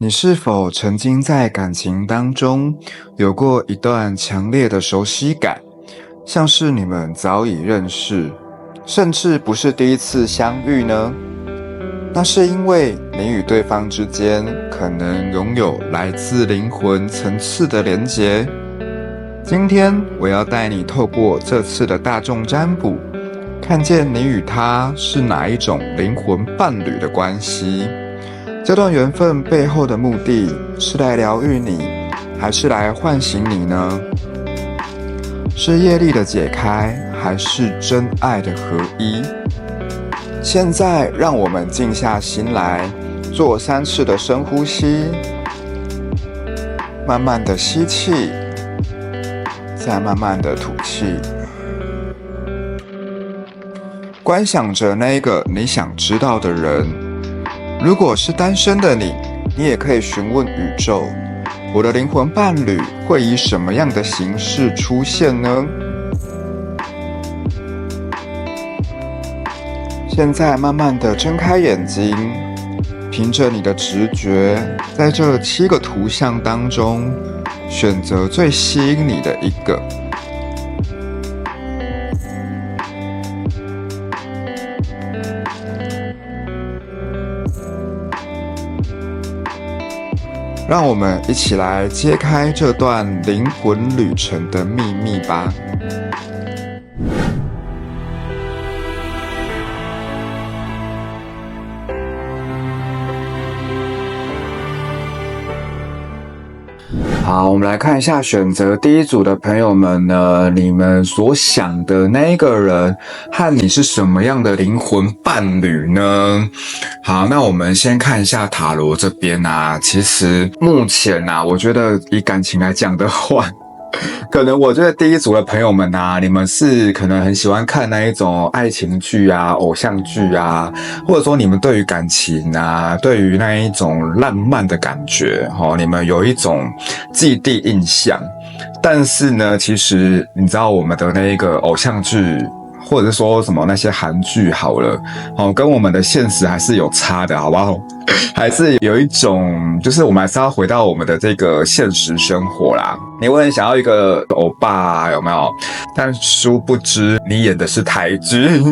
你是否曾经在感情当中有过一段强烈的熟悉感，像是你们早已认识，甚至不是第一次相遇呢？那是因为你与对方之间可能拥有来自灵魂层次的连结。今天我要带你透过这次的大众占卜，看见你与他是哪一种灵魂伴侣的关系。这段缘分背后的目的是来疗愈你，还是来唤醒你呢？是业力的解开，还是真爱的合一？现在让我们静下心来，做3次的深呼吸，慢慢的吸气，再慢慢的吐气。观想着那一个你想知道的人。如果是单身的你，你也可以询问宇宙，我的灵魂伴侣会以什么样的形式出现呢？现在慢慢的睁开眼睛，凭着你的直觉，在这7个图像当中，选择最吸引你的一个。让我们一起来揭开这段灵魂旅程的秘密吧。好，我们来看一下选择第一组的朋友们呢，你们所想的那一个人和你是什么样的灵魂伴侣呢？好，那我们先看一下塔罗这边啊，其实目前啊，我觉得以感情来讲的话，可能我觉得第一组的朋友们啊，你们是可能很喜欢看那一种爱情剧啊、偶像剧啊，或者说你们对于感情啊，对于那一种浪漫的感觉，你们有一种既定印象。但是呢，其实你知道我们的那一个偶像剧，或者是说什么那些韩剧好了，跟我们的现实还是有差的，好不好？还是有一种，就是我们还是要回到我们的这个现实生活啦。你会很想要一个欧巴，有没有？但殊不知你演的是台剧，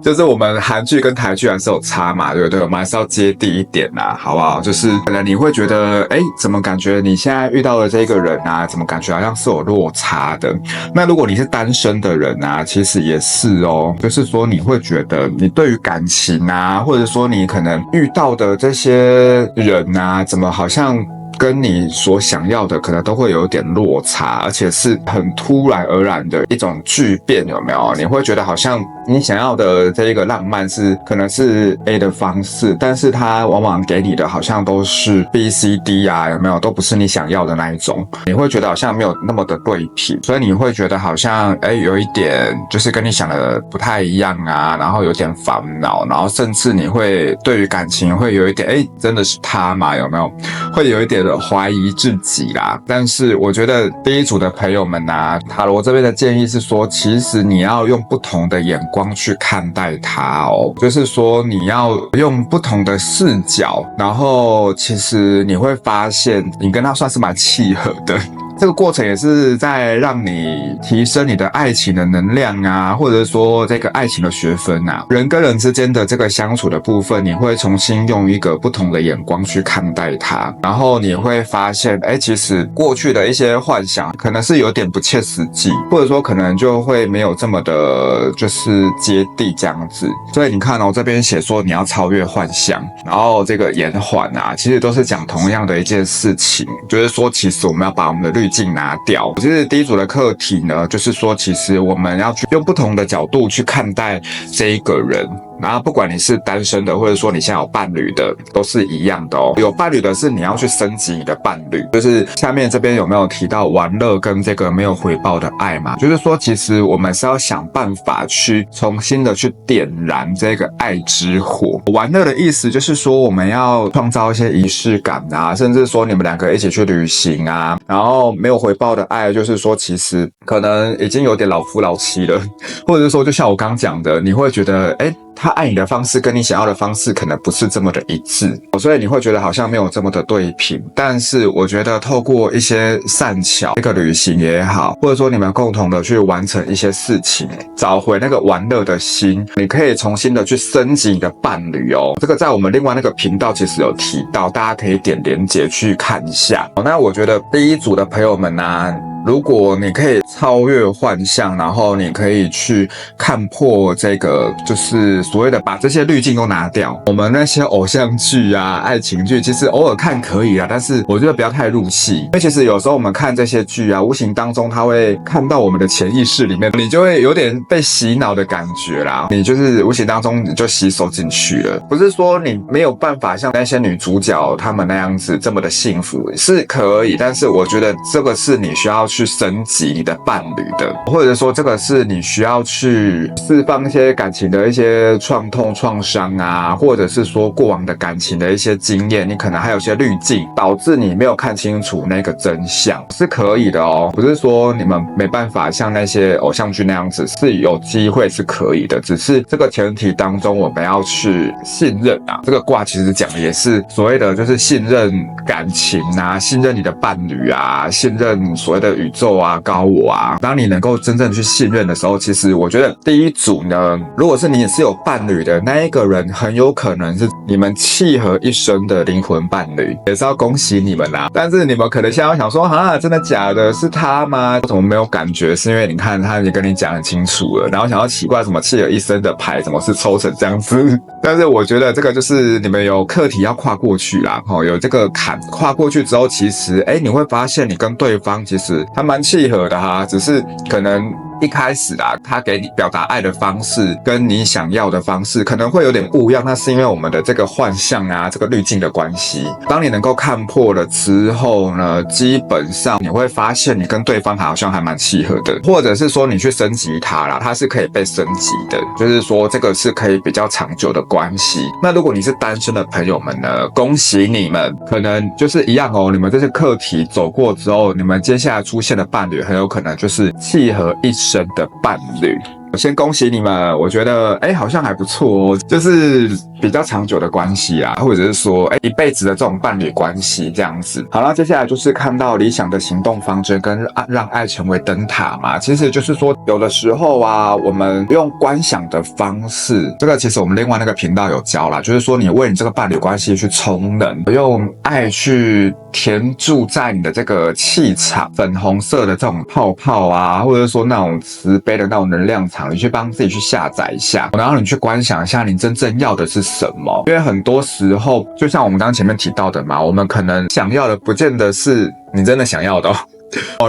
就是我们韩剧跟台剧还是有差嘛，对不对？我们还是要接地一点啦，好不好？就是可能你会觉得，怎么感觉你现在遇到的这个人啊，怎么感觉好像是有落差的？那如果你是单身的人啊，其实也是哦，就是说你会觉得你对于感情啊，或者说你可能遇到的这些人啊，怎么好像跟你所想要的可能都会有点落差，而且是很突然而然的一种巨变，有没有？你会觉得好像你想要的这一个浪漫是可能是 A 的方式，但是它往往给你的好像都是 B、C、D 啊，有没有？都不是你想要的那一种，你会觉得好像没有那么的对比，所以你会觉得好像有一点就是跟你想的不太一样啊，然后有点烦恼，然后甚至你会对于感情会有一点真的是他吗？有没有？会有一点怀疑自己啦。但是我觉得第一组的朋友们啊，塔罗这边的建议是说，其实你要用不同的眼光去看待它哦，就是说你要用不同的视角，然后其实你会发现你跟他算是蛮契合的。这个过程也是在让你提升你的爱情的能量啊，或者说这个爱情的学分啊，人跟人之间的这个相处的部分，你会重新用一个不同的眼光去看待它，然后你会发现，其实过去的一些幻想可能是有点不切实际，或者说可能就会没有这么的，就是接地这样子。所以你看哦，这边写说你要超越幻想，然后这个延缓啊，其实都是讲同样的一件事情，就是说其实我们要把我们的滤镜拿掉。其实第一组的课题呢，就是说其实我们要去用不同的角度去看待这一个人。然后不管你是单身的，或者说你现在有伴侣的，都是一样的哦。有伴侣的是你要去升级你的伴侣，就是下面这边有没有提到玩乐跟这个没有回报的爱嘛？就是说其实我们是要想办法去重新的去点燃这个爱之火。玩乐的意思就是说我们要创造一些仪式感啊，甚至说你们两个一起去旅行啊。然后没有回报的爱就是说其实可能已经有点老夫老妻了，或者说就像我刚讲的，你会觉得他爱你的方式跟你想要的方式可能不是这么的一致，所以你会觉得好像没有这么的对平。但是我觉得透过一些善巧，一个旅行也好，或者说你们共同的去完成一些事情，找回那个玩乐的心，你可以重新的去升级你的伴侣哦。这个在我们另外那个频道其实有提到，大家可以点连结去看一下。那我觉得第一组的朋友们啊，如果你可以超越幻象，然后你可以去看破这个，就是所谓的把这些滤镜都拿掉。我们那些偶像剧啊、爱情剧，其实偶尔看可以啊，但是我觉得不要太入戏。因为其实有时候我们看这些剧啊，无形当中它会看到我们的潜意识里面，你就会有点被洗脑的感觉啦。你就是无形当中你就吸收进去了。不是说你没有办法像那些女主角她们那样子这么的幸福，是可以，但是我觉得这个是你需要去升级你的伴侣的，或者说这个是你需要去释放一些感情的一些创痛创伤啊，或者是说过往的感情的一些经验，你可能还有些滤镜导致你没有看清楚那个真相，是可以的哦。不是说你们没办法像那些偶像剧那样子，是有机会是可以的，只是这个前提当中我们要去信任啊。这个卦其实讲的也是所谓的就是信任感情啊，信任你的伴侣啊，信任所谓的宇宙啊、高我啊。当你能够真正去信任的时候，其实我觉得第一组呢，如果是你是有伴侣的那一个人，很有可能是你们契合一生的灵魂伴侣，也是要恭喜你们啦。但是你们可能现在想说，啊，真的假的？是他吗？怎么没有感觉？是因为你看他已经跟你讲很清楚了，然后想要奇怪什么契合一生的牌怎么是抽成这样子？但是我觉得这个就是你们有课题要跨过去啦，有这个坎跨过去之后，其实你会发现你跟对方其实还蛮契合的哈，只是可能一开始啊，他给你表达爱的方式跟你想要的方式可能会有点不一样，那是因为我们的这个幻象啊，这个滤镜的关系。当你能够看破了之后呢，基本上你会发现你跟对方好像还蛮契合的，或者是说你去升级它啦，它是可以被升级的，就是说这个是可以比较长久的关系。那如果你是单身的朋友们呢，恭喜你们，可能就是一样哦，你们这些课题走过之后，你们接下来出现的伴侣很有可能就是契合一生的伴侣。先恭喜你们，我觉得好像还不错哦，就是比较长久的关系啊，或者是说一辈子的这种伴侣关系这样子。好了，接下来就是看到理想的行动方针跟让爱成为灯塔嘛，其实就是说有的时候啊，我们用观想的方式，这个其实我们另外那个频道有教啦，就是说你为你这个伴侣关系去充能，用爱去填注在你的这个气场，粉红色的这种泡泡啊，或者说那种慈悲的那种能量场，你去帮自己去下载一下，然后你去观想一下你真正要的是什么。因为很多时候就像我们刚刚前面提到的嘛，我们可能想要的不见得是你真的想要的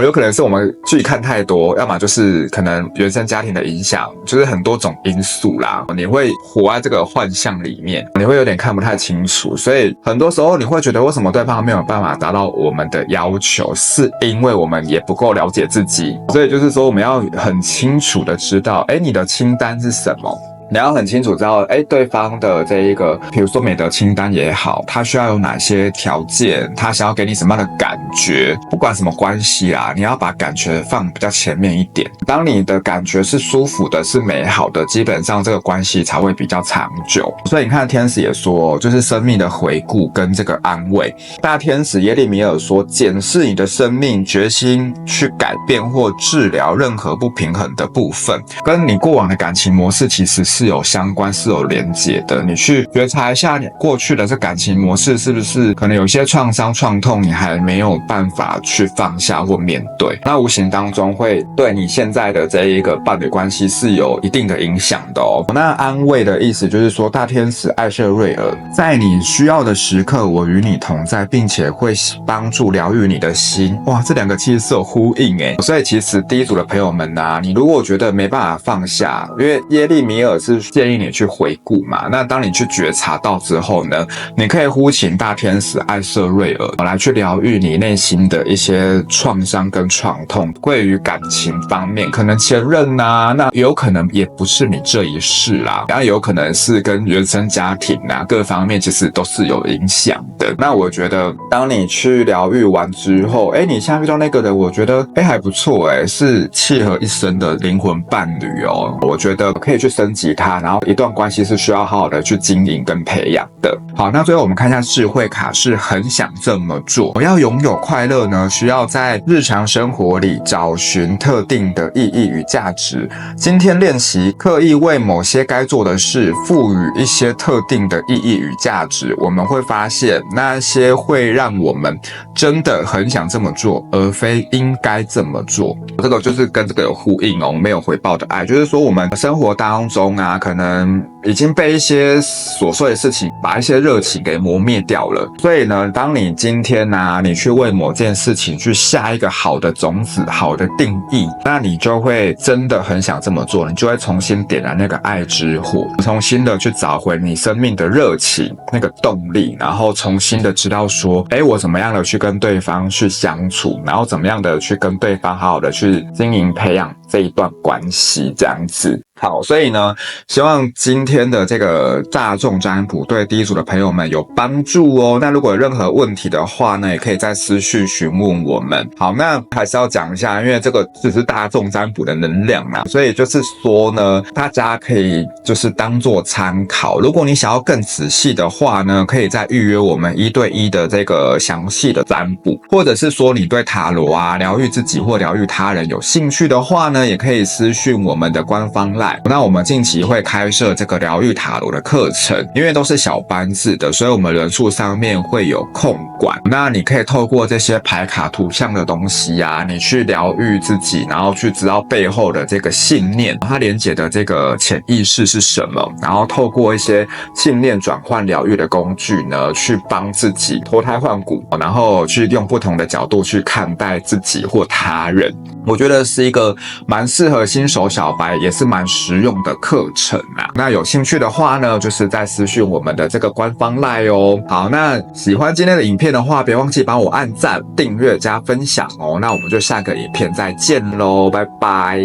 有可能是我们剧看太多，要么就是可能原生家庭的影响，就是很多种因素啦，你会活在这个幻象里面，你会有点看不太清楚，所以很多时候你会觉得为什么对方没有办法达到我们的要求，是因为我们也不够了解自己。所以就是说我们要很清楚的知道你的清单是什么，你要很清楚知道对方的这一个比如说美德清单也好，他需要有哪些条件，他想要给你什么样的感觉，不管什么关系啦，你要把感觉放比较前面一点。当你的感觉是舒服的，是美好的，基本上这个关系才会比较长久。所以你看天使也说，就是生命的回顾跟这个安慰。大天使耶利米尔说，检视你的生命，决心去改变或治疗任何不平衡的部分，跟你过往的感情模式其实是有相关，是有连结的。你去觉察一下你过去的这感情模式是不是可能有些创伤创痛你还没有办法去放下或面对，那无形当中会对你现在的这一个伴侣关系是有一定的影响的哦。那安慰的意思就是说，大天使艾瑟瑞尔在你需要的时刻我与你同在，并且会帮助疗愈你的心。哇，这两个其实是有呼应所以其实第一组的朋友们啊，你如果觉得没办法放下，因为耶利米尔是建议你去回顾嘛，那当你去觉察到之后呢，你可以呼请大天使艾瑟瑞尔来去疗愈你内心的一些创伤跟创痛。关于感情方面，可能前任啊，那有可能也不是你这一世啦，然后有可能是跟原生家庭啊各方面其实都是有影响的。那我觉得当你去疗愈完之后，你现在遇到那个人，我觉得还不错是契合一生的灵魂伴侣哦，我觉得可以去升级他，然后一段关系是需要好好的去经营跟培养的。好，那最后我们看一下智慧卡是很想这么做。我要拥有快乐呢，需要在日常生活里找寻特定的意义与价值。今天练习刻意为某些该做的事赋予一些特定的意义与价值，我们会发现那些会让我们真的很想这么做，而非应该这么做。这个就是跟这个有呼应哦，没有回报的爱，就是说我们生活当中啊，可能已经被一些琐碎的事情把一些热情给磨灭掉了。所以呢，当你今天啊，你去为某件事情去下一个好的种子、好的定义，那你就会真的很想这么做，你就会重新点燃那个爱之火，重新的去找回你生命的热情、那个动力，然后重新的知道说，我怎么样的去跟对方去相处，然后怎么样的去跟对方好好的去经营培养这一段关系，这样子。好，所以呢，希望今天的这个大众占卜对第一组的朋友们有帮助哦。那如果有任何问题的话呢，也可以在私讯询问我们。好，那还是要讲一下，因为这个只是大众占卜的能量嘛，所以就是说呢，大家可以就是当做参考。如果你想要更仔细的话呢，可以再预约我们1对1的这个详细的占卜，或者是说你对塔罗啊、疗愈自己或疗愈他人有兴趣的话呢，也可以私讯我们的官方 LINE。那我们近期会开设这个疗愈塔罗的课程，因为都是小班制的，所以我们人数上面会有控管。那你可以透过这些牌卡图像的东西啊，你去疗愈自己，然后去知道背后的这个信念，它连结的这个潜意识是什么，然后透过一些信念转换疗愈的工具呢，去帮自己脱胎换骨，然后去用不同的角度去看待自己或他人。我觉得是一个蛮适合新手小白，也是蛮实用的课程啊。那有兴趣的话呢，就是在私讯我们的这个官方 LINE 哦。好，那喜欢今天的影片的话，别忘记帮我按赞、订阅、加分享哦。那我们就下个影片再见喽，拜拜。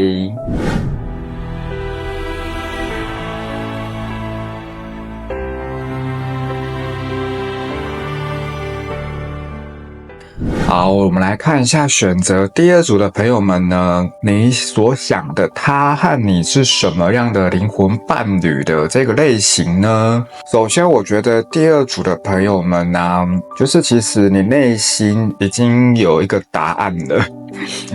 好，我们来看一下选择第2组的朋友们呢，你所想的他和你是什么样的灵魂伴侣的这个类型呢？首先，我觉得第2组的朋友们呢，就是其实你内心已经有一个答案了。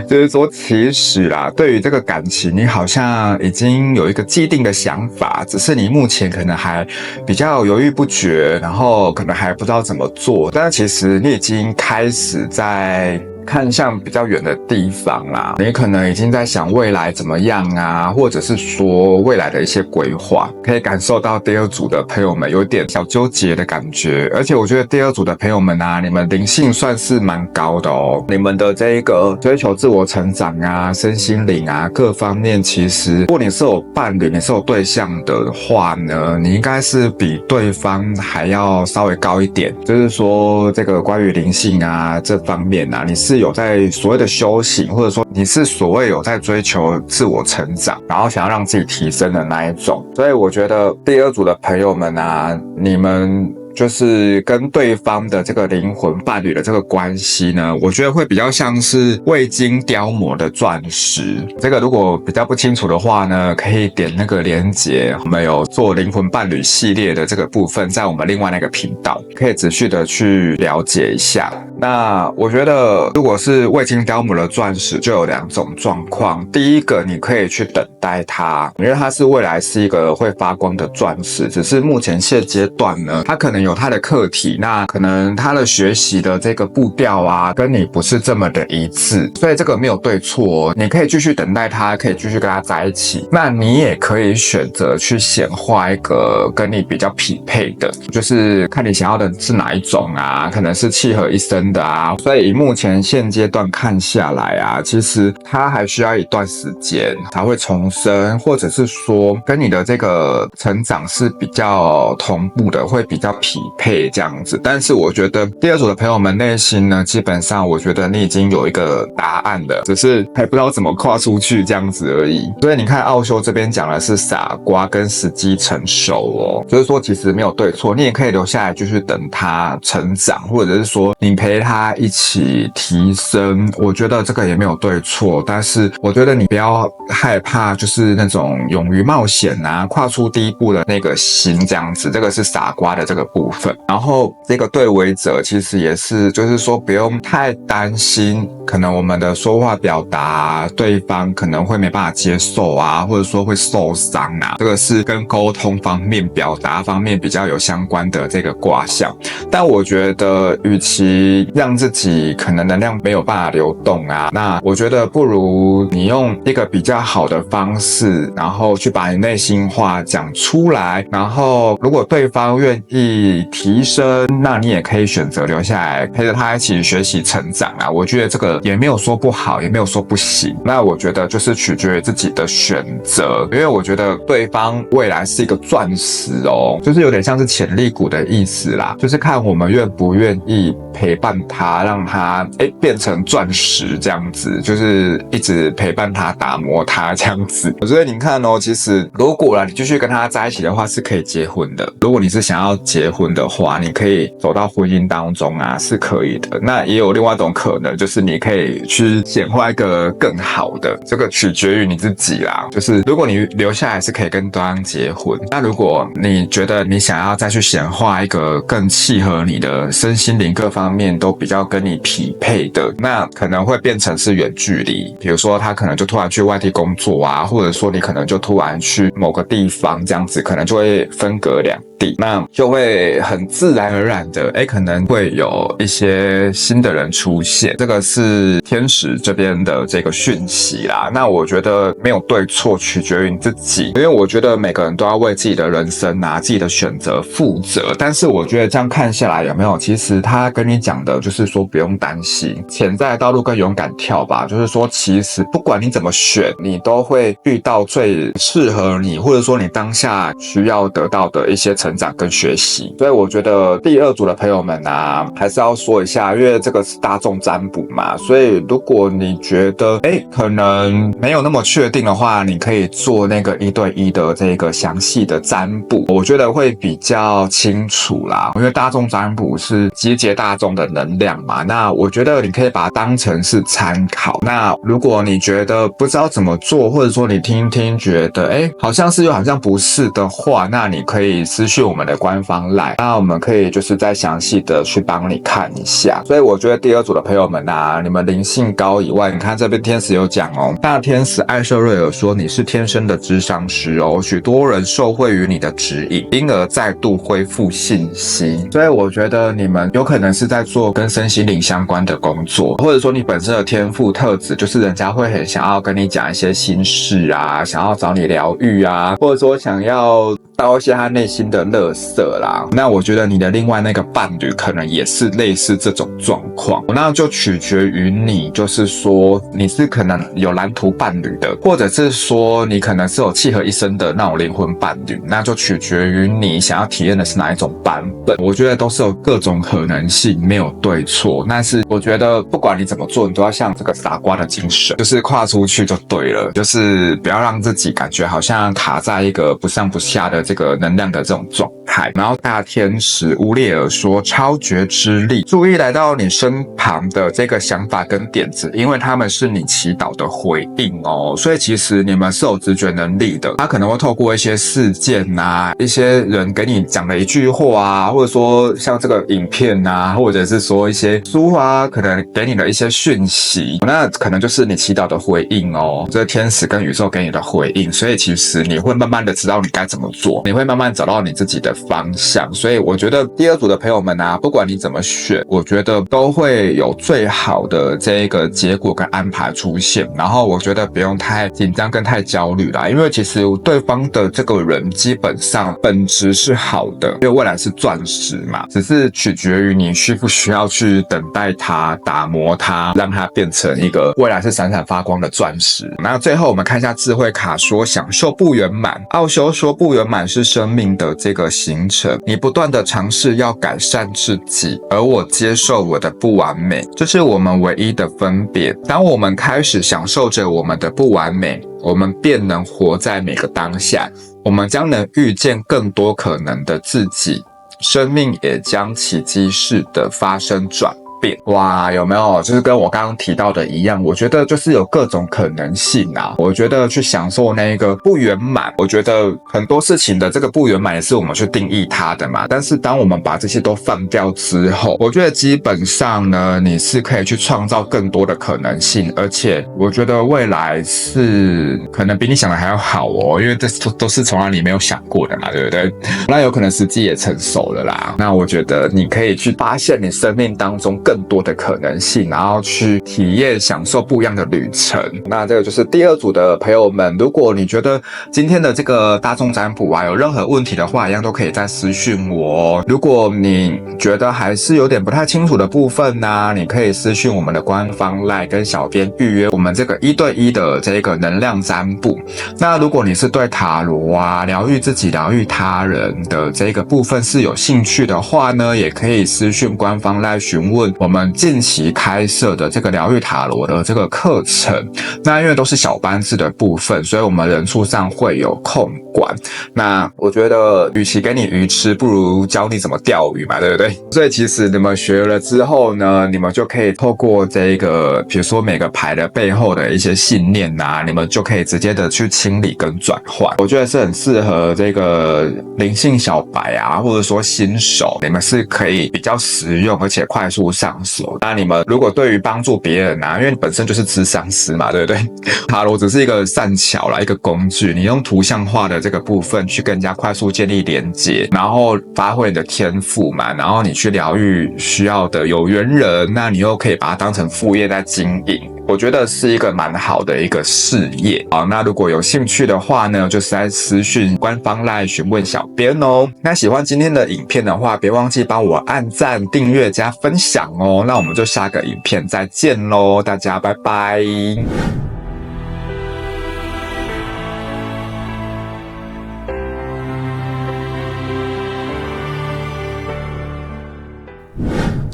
就是说，其实啦，对于这个感情，你好像已经有一个既定的想法，只是你目前可能还比较犹豫不决，然后可能还不知道怎么做。但是其实你已经开始在看向比较远的地方啦，你可能已经在想未来怎么样啊，或者是说未来的一些规划，可以感受到第2组的朋友们有点小纠结的感觉。而且我觉得第2组的朋友们啊，你们灵性算是蛮高的哦，你们的这一个追求自我成长啊、身心灵啊各方面，其实如果你是有伴侣、你是有对象的话呢，你应该是比对方还要稍微高一点。就是说这个关于灵性啊这方面啊，你是有在所谓的修行，或者说你是所谓有在追求自我成长，然后想要让自己提升的那一种。所以我觉得第2组的朋友们啊，你们就是跟对方的这个灵魂伴侣的这个关系呢，我觉得会比较像是未经雕磨的钻石。这个如果比较不清楚的话呢，可以点那个连结，我们有做灵魂伴侣系列的这个部分，在我们另外那个频道，可以仔细的去了解一下。那我觉得如果是未经雕磨的钻石，就有2种状况。第一个，你可以去等待它，因为它是未来是一个会发光的钻石，只是目前现阶段呢，它可能有它的课题，那可能它的学习的这个步调啊，跟你不是这么的一致，所以这个没有对错哦，你可以继续等待它，可以继续跟它在一起。那你也可以选择去显化一个跟你比较匹配的，就是看你想要的是哪一种啊，可能是契合一生的啊。所以以目前现阶段看下来啊，其实它还需要一段时间才会重生，或者是说跟你的这个成长是比较同步的，会比较匹配这样子。但是我觉得第2组的朋友们内心呢，基本上我觉得你已经有一个答案了，只是还不知道怎么跨出去这样子而已。所以你看奥修这边讲的是傻瓜跟时机成熟哦，就是说其实没有对错，你也可以留下来继续等他成长，或者是说你陪陪他一起提升，我觉得这个也没有对错，但是我觉得你不要害怕，就是那种勇于冒险啊，跨出第一步的那个心这样子，这个是傻瓜的这个部分。然后这个对为者其实也是，就是说不用太担心，可能我们的说话表达对方可能会没办法接受啊，或者说会受伤啊，这个是跟沟通方面、表达方面比较有相关的这个卦象。但我觉得，与其让自己可能能量没有办法流动啊，那我觉得不如你用一个比较好的方式，然后去把你内心话讲出来，然后如果对方愿意提升，那你也可以选择留下来陪着他一起学习成长啊。我觉得这个也没有说不好，也没有说不行。那我觉得就是取决于自己的选择，因为我觉得对方未来是一个钻石哦，就是有点像是潜力股的意思啦，就是看我们愿不愿意陪伴他，让他变成钻石这样子，就是一直陪伴他、打磨他这样子。所以你看哦，其实如果啦你继续跟他在一起的话，是可以结婚的。如果你是想要结婚的话，你可以走到婚姻当中啊，是可以的。那也有另外一种可能，就是你可以去显化一个更好的，这个取决于你自己啦。就是如果你留下来是可以跟对方结婚，那如果你觉得你想要再去显化一个更契合你的身心灵各方面都比较跟你匹配的，那可能会变成是远距离。比如说他可能就突然去外地工作啊，或者说你可能就突然去某个地方这样子，可能就会分隔两地，那就会很自然而然的可能会有一些新的人出现。这个是天使这边的这个讯息啦。那我觉得没有对错，取决于你自己，因为我觉得每个人都要为自己的人生啊、自己的选择负责。但是我觉得这样看下来，有没有其实他跟你讲的就是说不用担心，潜在的道路更勇敢跳吧。就是说其实不管你怎么选，你都会遇到最适合你，或者说你当下需要得到的一些成长跟学习。所以我觉得第二组的朋友们啊，还是要说一下，因为这个是大众占卜嘛，所以如果你觉得可能没有那么确定的话，你可以做那个1对1的这个详细的占卜，我觉得会比较清楚啦。因为大众占卜是集结大众的能量嘛，那我觉得你可以把它当成是参考。那如果你觉得不知道怎么做，或者说你听一听觉得好像是又好像不是的话，那你可以私讯我们的官方 LINE， 那我们可以就是再详细的去帮你看一下。所以我觉得第二组的朋友们啊，你们灵性高以外，你看这边天使有讲哦，大天使艾瑟瑞尔说你是天生的智商师哦，许多人受惠于你的指引，因而再度恢复信心。所以我觉得你们有可能是在做跟身心灵相关的工作，或者说你本身的天赋特质就是人家会很想要跟你讲一些心事啊，想要找你疗愈啊，或者说想要倒一些他内心的垃圾啦。那我觉得你的另外那个伴侣可能也是类似这种状况，那就取决于你，就是说你是可能有蓝图伴侣的，或者是说你可能是有契合一生的那种灵魂伴侣，那就取决于你想要体验的是哪一种版本。我觉得都是有各种可能性，没有对错。但是我觉得不管你怎么做，你都要像这个傻瓜的精神，就是跨出去就对了，就是不要让自己感觉好像卡在一个不上不下的这个能量的这种状态。然后大天使乌列尔说超觉之力，注意来到你身旁的这个想法跟点子，因为他们是你祈祷的回应哦。所以其实你们是有直觉能力的，他可能会透过一些事件啊，一些人给你讲的一句话啊，或者说像这个影片啊，或者是说一些书啊，可能给你的一些讯息，那可能就是你祈祷的回应哦，这天使跟宇宙给你的回应。所以其实你会慢慢的知道你该怎么做，你会慢慢找到你自己的方向。所以我觉得第二组的朋友们啊，不管你怎么选，我觉得都会有最好的这个结果跟安排出现。然后我觉得不用太紧张跟太焦虑啦，因为其实对方的这个人基本上本质是好的，因为未来是钻石嘛，只是取决于你需不需要去等待它、打磨它，让它变成一个未来是闪闪发光的钻石。那最后我们看一下智慧卡说享受不圆满，奥修说不圆满是生命的这个形成，你不断的尝试要改善自己，而我接受我的不完美，这是我们唯一的分别。当我们开始享受着我们的不完美，我们便能活在每个当下，我们将能遇见更多可能的自己，生命也将奇迹式的发生转变。哇，有没有？就是跟我刚刚提到的一样，我觉得就是有各种可能性啊。我觉得去享受那个不圆满，我觉得很多事情的这个不圆满也是我们去定义它的嘛。但是当我们把这些都放掉之后，我觉得基本上呢，你是可以去创造更多的可能性，而且我觉得未来是可能比你想的还要好哦，因为这都是从来你没有想过的嘛，对不对？那有可能时机也成熟了啦。那我觉得你可以去发现你生命当中更多的可能性，然后去体验享受不一样的旅程。那这个就是第二组的朋友们，如果你觉得今天的这个大众占卜啊有任何问题的话，一样都可以再私讯我哦。如果你觉得还是有点不太清楚的部分呢，你可以私讯我们的官方 LINE 跟小编预约我们这个1对1的这个能量占卜。那如果你是对塔罗啊、疗愈自己、疗愈他人的这个部分是有兴趣的话呢，也可以私讯官方来询问我们近期开设的这个疗愈塔罗的这个课程。那因为都是小班制的部分，所以我们人数上会有控管。那我觉得与其给你鱼吃，不如教你怎么钓鱼嘛，对不对？所以其实你们学了之后呢，你们就可以透过这个比如说每个牌的背后的一些信念啊，你们就可以直接的去清理跟转换。我觉得是很适合这个灵性小白啊，或者说新手，你们是可以比较实用而且快速上手。那你们如果对于帮助别人啊，因为你本身就是咨商师嘛，对不对？塔罗只是一个善巧啦，一个工具，你用图像化的这个部分去更加快速建立连结，然后发挥你的天赋嘛，然后你去疗愈需要的有缘人，那你又可以把它当成副业在经营。我觉得是一个蛮好的一个事业。好，那如果有兴趣的话呢，就是在私讯官方来询问小编哦。那喜欢今天的影片的话，别忘记帮我按赞、订阅、加分享哦。那我们就下个影片再见咯，大家拜拜。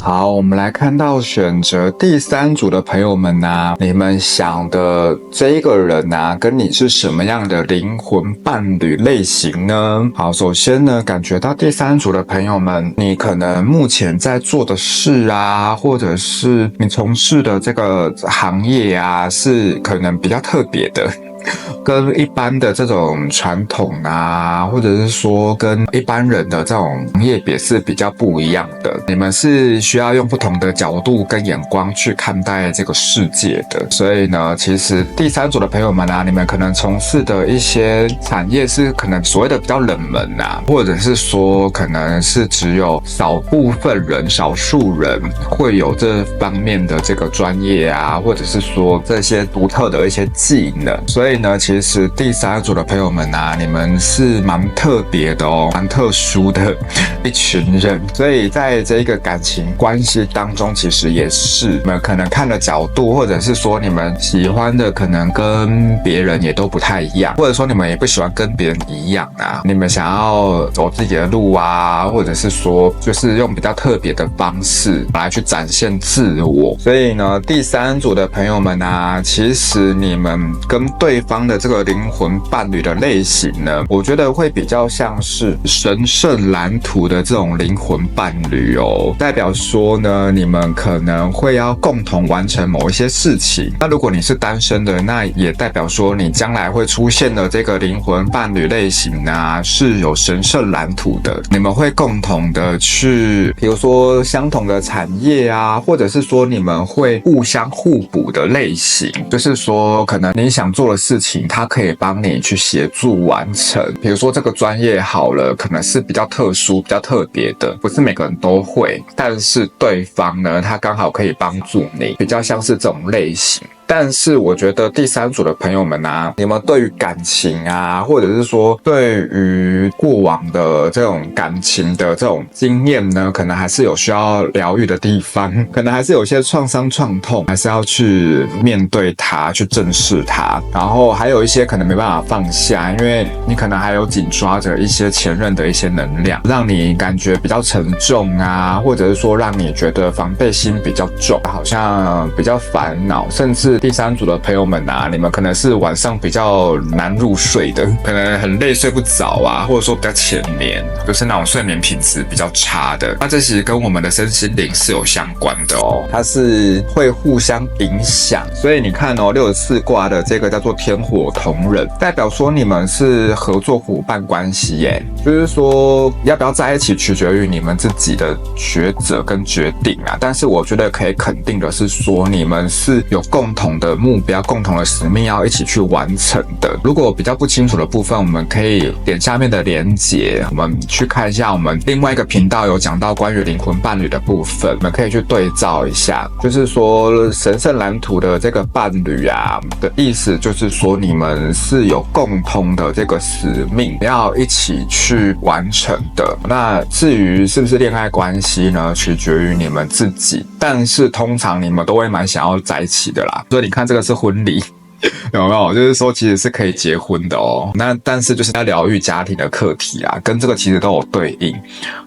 好，我们来看到选择第3组的朋友们啊，你们想的这一个人啊，跟你是什么样的灵魂伴侣类型呢？好，首先呢，感觉到第3组的朋友们，你可能目前在做的事啊，或者是你从事的这个行业啊，是可能比较特别的。跟一般的这种传统啊，或者是说跟一般人的这种行业别是比较不一样的。你们是需要用不同的角度跟眼光去看待这个世界的。所以呢，其实第3组的朋友们啊，你们可能从事的一些产业是可能所谓的比较冷门啊，或者是说可能是只有少部分人、少数人会有这方面的这个专业啊，或者是说这些独特的一些技能。所以呢，其实第3组的朋友们啊，你们是蛮特别的哦，蛮特殊的一群人。所以在这个感情关系当中，其实也是你们可能看的角度，或者是说你们喜欢的可能跟别人也都不太一样，或者说你们也不喜欢跟别人一样啊，你们想要走自己的路啊，或者是说就是用比较特别的方式来去展现自我。所以呢，第3组的朋友们啊，其实你们跟对方的这个灵魂伴侣的类型呢，我觉得会比较像是神圣蓝图的这种灵魂伴侣哦，代表说呢，你们可能会要共同完成某一些事情。那如果你是单身的，那也代表说你将来会出现的这个灵魂伴侣类型呢，是有神圣蓝图的。你们会共同的去，比如说相同的产业啊，或者是说你们会互相互补的类型，就是说可能你想做的事情，它可以帮你去协助完成。比如说这个专业好了，可能是比较特殊、比较特别的，不是每个人都会，但是对方呢，他刚好可以帮助你，比较像是这种类型。但是我觉得第3组的朋友们啊，你们对于感情啊，或者是说对于过往的这种感情的这种经验呢，可能还是有需要疗愈的地方，可能还是有些创伤创痛，还是要去面对它，去正视它。然后还有一些可能没办法放下，因为你可能还有紧抓着一些前任的一些能量，让你感觉比较沉重啊，或者是说让你觉得防备心比较重，好像比较烦恼，甚至是第三组的朋友们啊，你们可能是晚上比较难入睡的，可能很累睡不着啊，或者说比较浅眠，就是那种睡眠品质比较差的。那这其实跟我们的身心灵是有相关的哦，它是会互相影响。所以你看哦，64卦的这个叫做天火同人，代表说你们是合作伙伴关系耶，就是说要不要在一起取决于你们自己的抉择跟决定啊。但是我觉得可以肯定的是说，你们是有共同的目标、共同的使命要一起去完成的。如果比较不清楚的部分，我们可以点下面的连结，我们去看一下我们另外一个频道有讲到关于灵魂伴侣的部分，我们可以去对照一下。就是说神圣蓝图的这个伴侣啊的意思，就是说你们是有共同的这个使命要一起去完成的。那至于是不是恋爱关系呢，取决于你们自己，但是通常你们都会蛮想要在一起的啦。所以你看这个是婚礼有没有？就是说其实是可以结婚的哦。那但是就是要疗愈家庭的课题啊，跟这个其实都有对应。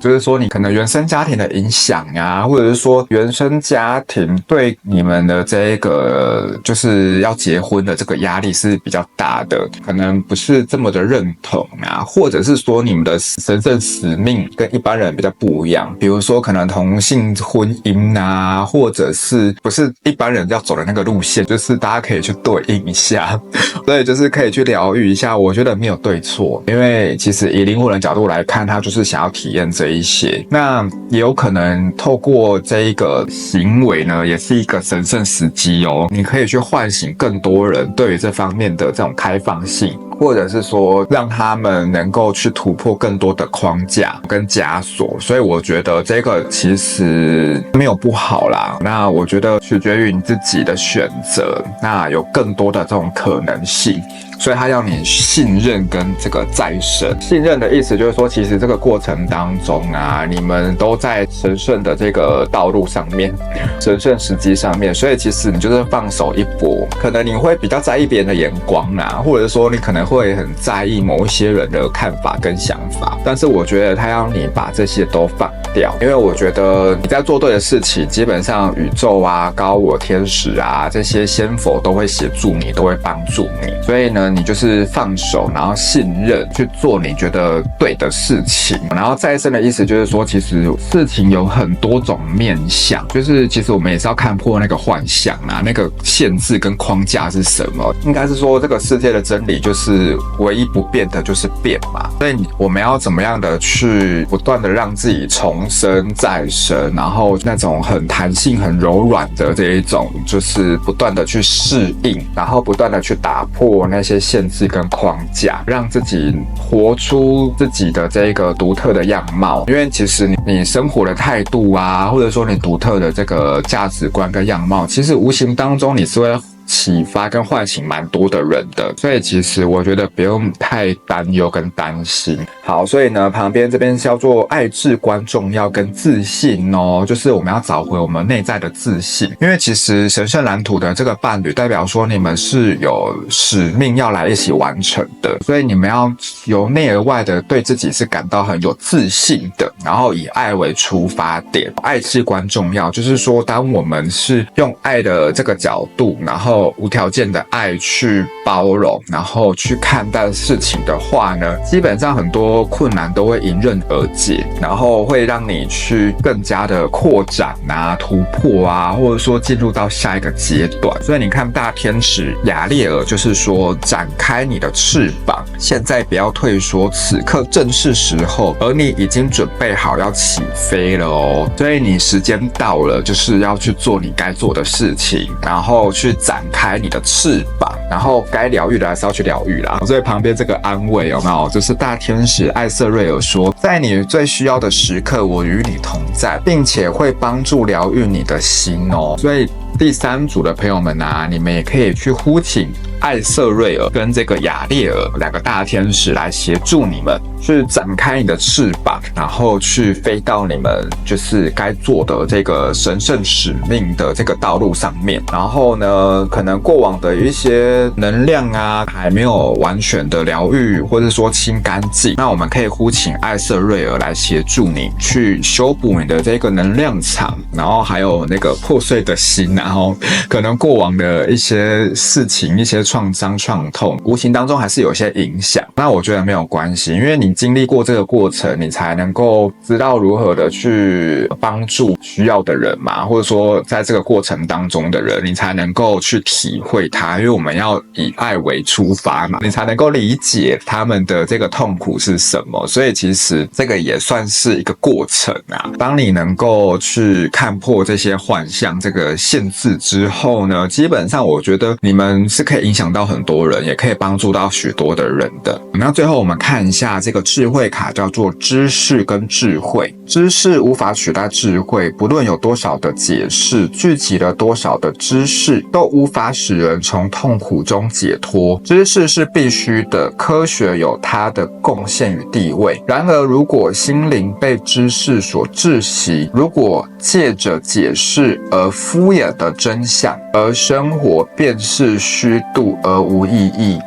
就是说你可能原生家庭的影响啊，或者是说原生家庭对你们的这个就是要结婚的这个压力是比较大的，可能不是这么的认同啊，或者是说你们的神圣使命跟一般人比较不一样。比如说可能同性婚姻啊，或者是不是一般人要走的那个路线，就是大家可以去对应一下，所以就是可以去疗愈一下。我觉得没有对错，因为其实以灵魂的角度来看，他就是想要体验这一些。那也有可能透过这一个行为呢，也是一个神圣时机哦，你可以去唤醒更多人对于这方面的这种开放性，或者是说让他们能够去突破更多的框架跟枷锁。所以我觉得这个其实没有不好啦，那我觉得取决于你自己的选择，那有更多的这种可能性。所以他要你信任跟这个再生。信任的意思就是说，其实这个过程当中啊，你们都在神圣的这个道路上面，神圣时机上面，所以其实你就是放手一搏。可能你会比较在意别人的眼光啊，或者说你可能会很在意某一些人的看法跟想法，但是我觉得他要你把这些都放掉，因为我觉得你在做对的事情，基本上宇宙啊、高我、天使啊这些仙佛都会协助你，都会帮助你。所以呢，你就是放手，然后信任去做你觉得对的事情。然后再生的意思就是说，其实事情有很多种面向，就是其实我们也是要看破那个幻象啊，那个限制跟框架是什么。应该是说这个世界的真理就是唯一不变的就是变嘛，所以我们要怎么样的去不断的让自己重生再生，然后那种很弹性很柔软的这一种，就是不断的去适应，然后不断的去打破那些限制跟框架，让自己活出自己的这个独特的样貌。因为其实你生活的态度啊，或者说你独特的这个价值观跟样貌，其实无形当中你是会启发跟唤醒蛮多的人的，所以其实我觉得不用太担忧跟担心。好，所以呢，旁边这边叫做爱至关重要跟自信哦，就是我们要找回我们内在的自信。因为其实神圣蓝图的这个伴侣代表说你们是有使命要来一起完成的，所以你们要由内而外的对自己是感到很有自信的，然后以爱为出发点。爱至关重要，就是说当我们是用爱的这个角度，然后无条件的爱去包容，然后去看待事情的话呢，基本上很多困难都会迎刃而解，然后会让你去更加的扩展啊、突破啊，或者说进入到下一个阶段。所以你看大天使雅列尔就是说，展开你的翅膀，现在不要退缩，此刻正是时候，而你已经准备好要起飞了哦。所以你时间到了，就是要去做你该做的事情，然后去展开你的翅膀，然后该疗愈的还是要去疗愈啦。所以旁边这个安慰有没有？就是大天使艾瑟瑞尔说，在你最需要的时刻，我与你同在，并且会帮助疗愈你的心哦。所以第三组的朋友们啊，你们也可以去呼请艾瑟瑞尔跟这个亚列尔2个大天使来协助你们去展开你的翅膀，然后去飞到你们就是该做的这个神圣使命的这个道路上面。然后呢，可能过往的一些能量啊还没有完全的疗愈或者说清干净，那我们可以呼请艾瑟瑞尔来协助你去修补你的这个能量场，然后还有那个破碎的心，然后可能过往的一些事情、一些创伤、创痛，无形当中还是有些影响。那我觉得没有关系，因为你经历过这个过程，你才能够知道如何的去帮助需要的人嘛，或者说在这个过程当中的人，你才能够去体会它，因为我们要以爱为出发嘛，你才能够理解他们的这个痛苦是什么。所以其实这个也算是一个过程啊。当你能够去看破这些幻象、这个限制之后呢，基本上我觉得你们是可以影响到很多人，也可以帮助到许多的人的。那最后我们看一下这个智慧卡，叫做知识跟智慧。知识无法取代智慧，不论有多少的解释，聚集了多少的知识，都无法使人从痛苦中解脱。知识是必须的，科学有它的贡献与地位。然而，如果心灵被知识所窒息，如果借着解释而敷衍的真相，而生活便是虚度而无意义。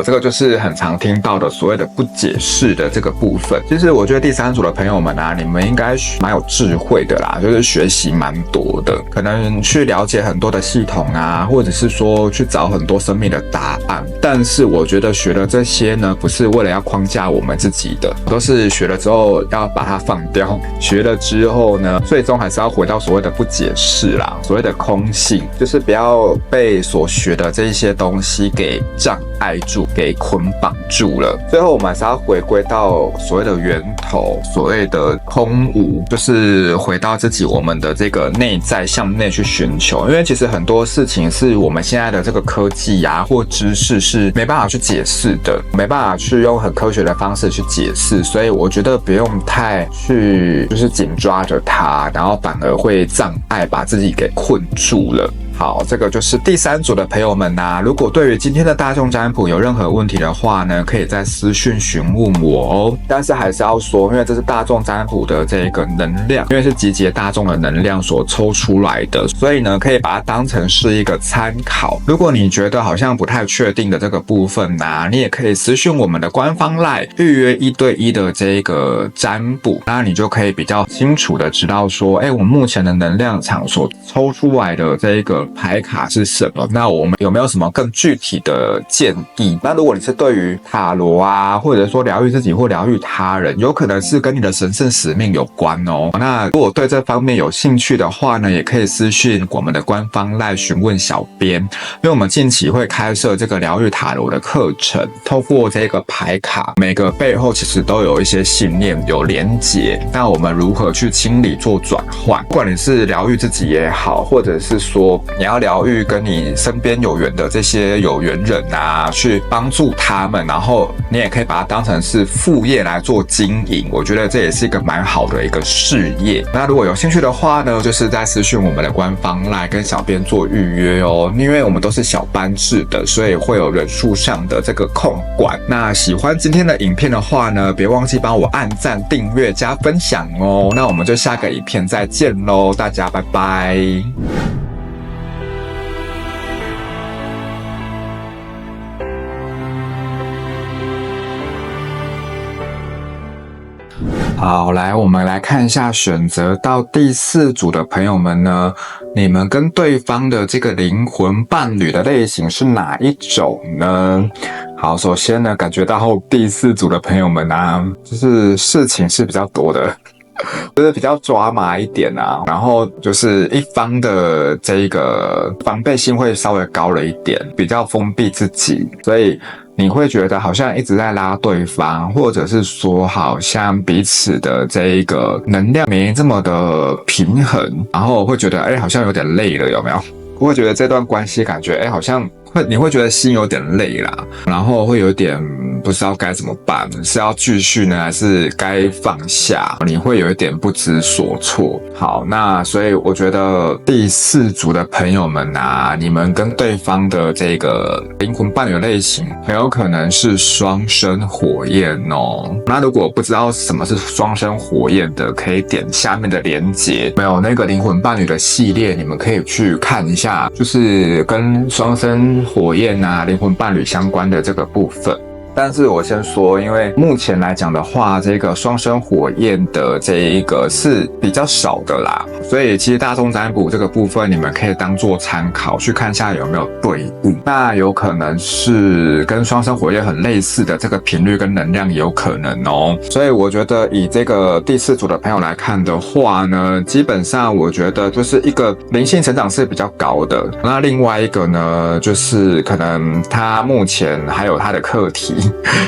这个就是很常听到的所谓的不解释的这个部分。其实我觉得第3组的朋友们啊，你们应该蛮有智慧的啦，就是学习蛮多的，可能去了解很多的系统啊，或者是说去找很多生命的答案。但是我觉得学了这些呢，不是为了要框架我们自己的，都是学了之后要把它放掉。学了之后呢，最终还是要回到所谓的不解释啦，所谓的空性，就是不要被所学的这些东西给障碍住，给捆绑住了。最后我们还是要回归到所谓的源头，所谓的空无，就是回到自己我们的这个内在，向内去寻求。因为其实很多事情是我们现在的这个科技啊或知识是没办法去解释的，没办法去用很科学的方式去解释，所以我觉得不用太去就是紧抓着它，然后反而会障碍，把自己给困住了。好，这个就是第3组的朋友们啊，如果对于今天的大众占卜有任何问题的话呢，可以在私讯询问我哦。但是还是要说，因为这是大众占卜的这个能量，因为是集结大众的能量所抽出来的，所以呢，可以把它当成是一个参考。如果你觉得好像不太确定的这个部分啊，你也可以私讯我们的官方 LINE 预约1对1的这个占卜，那你就可以比较清楚的知道说，我们目前的能量场所抽出来的这个牌卡是什么？那我们有没有什么更具体的建议？那如果你是对于塔罗啊，或者说疗愈自己或疗愈他人，有可能是跟你的神圣使命有关哦。那如果对这方面有兴趣的话呢，也可以私讯我们的官方LINE询问小编，因为我们近期会开设这个疗愈塔罗的课程，透过这个牌卡，每个背后其实都有一些信念有连结，那我们如何去清理做转换？不管你是疗愈自己也好，或者是说你要疗愈跟你身边有缘的这些有缘人啊，去帮助他们，然后你也可以把它当成是副业来做经营，我觉得这也是一个蛮好的一个事业。那如果有兴趣的话呢，就是在私讯我们的官方LINE跟小编做预约哦，因为我们都是小班制的，所以会有人数上的这个控管。那喜欢今天的影片的话呢，别忘记帮我按赞、订阅、加分享哦。那我们就下个影片再见喽，大家拜拜。好，来，我们来看一下选择到第4组的朋友们呢，你们跟对方的这个灵魂伴侣的类型是哪一种呢？好，首先呢，感觉到第4组的朋友们啊，就是事情是比较多的。就是比较抓马一点啊，然后就是一方的这一个防备心会稍微高了一点，比较封闭自己，所以你会觉得好像一直在拉对方，或者是说好像彼此的这一个能量没这么的平衡，然后会觉得好像有点累了，有没有？会觉得这段关系感觉好像你会觉得心有点累啦，然后会有点不知道该怎么办，是要继续呢，还是该放下？你会有一点不知所措。好，那所以我觉得第4组的朋友们啊，你们跟对方的这个灵魂伴侣类型很有可能是双生火焰哦。那如果不知道什么是双生火焰的，可以点下面的连结，没有那个灵魂伴侣的系列，你们可以去看一下，就是跟双生火焰啊、灵魂伴侣相关的这个部分。但是我先说，因为目前来讲的话，这个双生火焰的这一个是比较少的啦，所以其实大众占卜这个部分，你们可以当做参考，去看一下有没有对应。那有可能是跟双生火焰很类似的这个频率跟能量也有可能哦。所以我觉得以这个第4组的朋友来看的话呢，基本上我觉得就是一个灵性成长是比较高的，那另外一个呢，就是可能他目前还有他的课题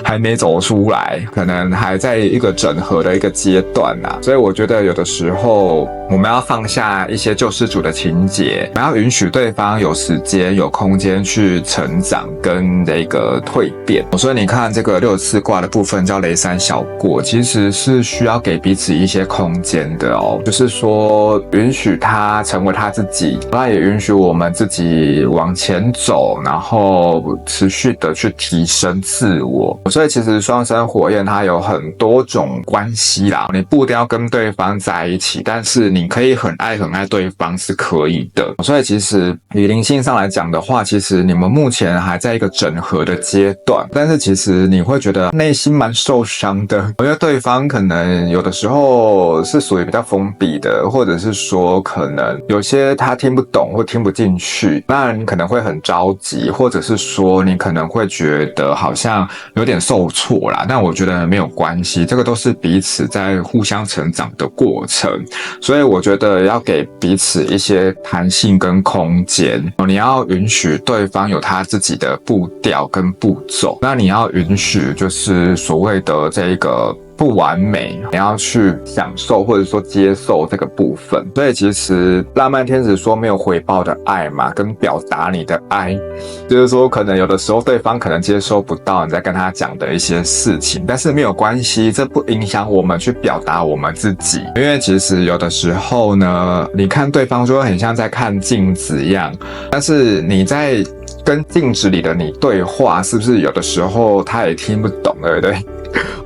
还没走出来，可能还在一个整合的一个阶段啊，所以我觉得有的时候我们要放下一些救世主的情节，我们要允许对方有时间有空间去成长跟这个蜕变。所以你看这个64卦的部分叫雷山小过，其实是需要给彼此一些空间的哦，就是说允许他成为他自己，那也允许我们自己往前走，然后持续的去提升自我。所以其实双生火焰它有很多种关系啦，你不一定要跟对方在一起，但是你可以很爱对方是可以的。所以其实以灵性上来讲的话，其实你们目前还在一个整合的阶段，但是其实你会觉得内心蛮受伤的，因为对方可能有的时候是属于比较封闭的，或者是说可能有些他听不懂或听不进去，那你可能会很着急，或者是说你可能会觉得好像有点受挫啦，但我觉得没有关系，这个都是彼此在互相成长的过程，所以我觉得要给彼此一些弹性跟空间，你要允许对方有他自己的步调跟步骤，那你要允许就是所谓的这个不完美，你要去享受或者说接受这个部分。所以其实浪漫天使说没有回报的爱嘛，跟表达你的爱，就是说可能有的时候对方可能接收不到你在跟他讲的一些事情，但是没有关系，这不影响我们去表达我们自己。因为其实有的时候呢，你看对方就会很像在看镜子一样，但是你在跟镜子里的你对话，是不是有的时候他也听不懂，对不对？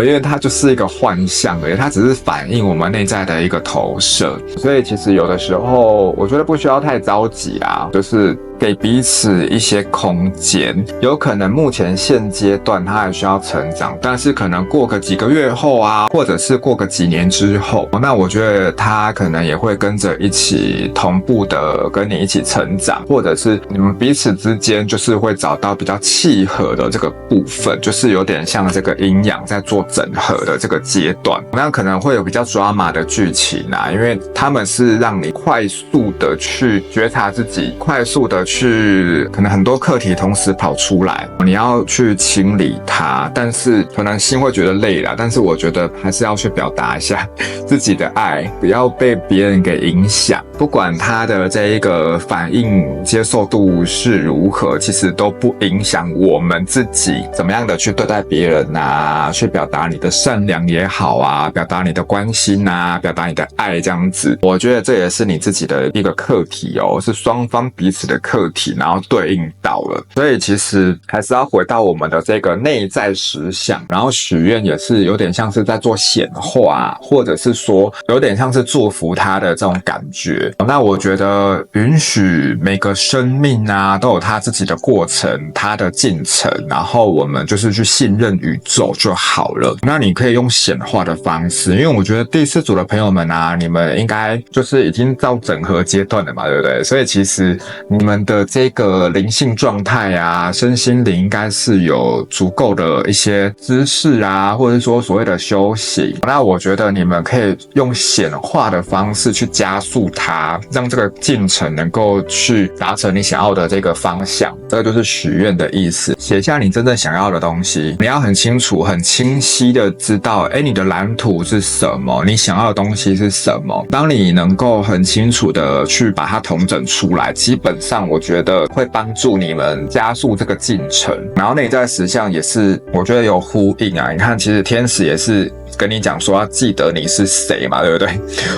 因为它就是一个幻象而已，它只是反映我们内在的一个投射，所以其实有的时候我觉得不需要太着急啦，就是给彼此一些空间，有可能目前现阶段他还需要成长，但是可能过个几个月后啊，或者是过个几年之后，那我觉得他可能也会跟着一起同步的跟你一起成长，或者是你们彼此之间就是会找到比较契合的这个部分，就是有点像这个阴阳在做整合的这个阶段，那可能会有比较抓马的剧情啊，因为他们是让你快速的去觉察自己，快速的去可能很多课题同时跑出来，你要去清理它，但是可能心会觉得累了，但是我觉得还是要去表达一下自己的爱，不要被别人给影响，不管他的这一个反应接受度是如何，其实都不影响我们自己怎么样的去对待别人啊，去表达你的善良也好啊，表达你的关心啊，表达你的爱这样子，我觉得这也是你自己的一个课题哦，是双方彼此的课题，然后对应到了，所以其实还是要回到我们的这个内在实相，然后许愿也是有点像是在做显化，或者是说有点像是祝福他的这种感觉。那我觉得允许每个生命啊都有他自己的过程，他的进程，然后我们就是去信任宇宙就好了。那你可以用显化的方式，因为我觉得第4组的朋友们啊，你们应该就是已经到整合阶段了嘛，对不对？所以其实你们的这个灵性状态啊，身心灵应该是有足够的一些知识啊，或者说所谓的修行。那我觉得你们可以用显化的方式去加速它，让这个进程能够去达成你想要的这个方向。这个就是许愿的意思。写下你真正想要的东西，你要很清楚、很清晰的知道，你的蓝图是什么，你想要的东西是什么。当你能够很清楚的去把它统整出来，基本上我觉得会帮助你们加速这个进程。然后内在实相也是，我觉得有呼应啊。你看，其实天使也是跟你讲说要记得你是谁嘛，对不对？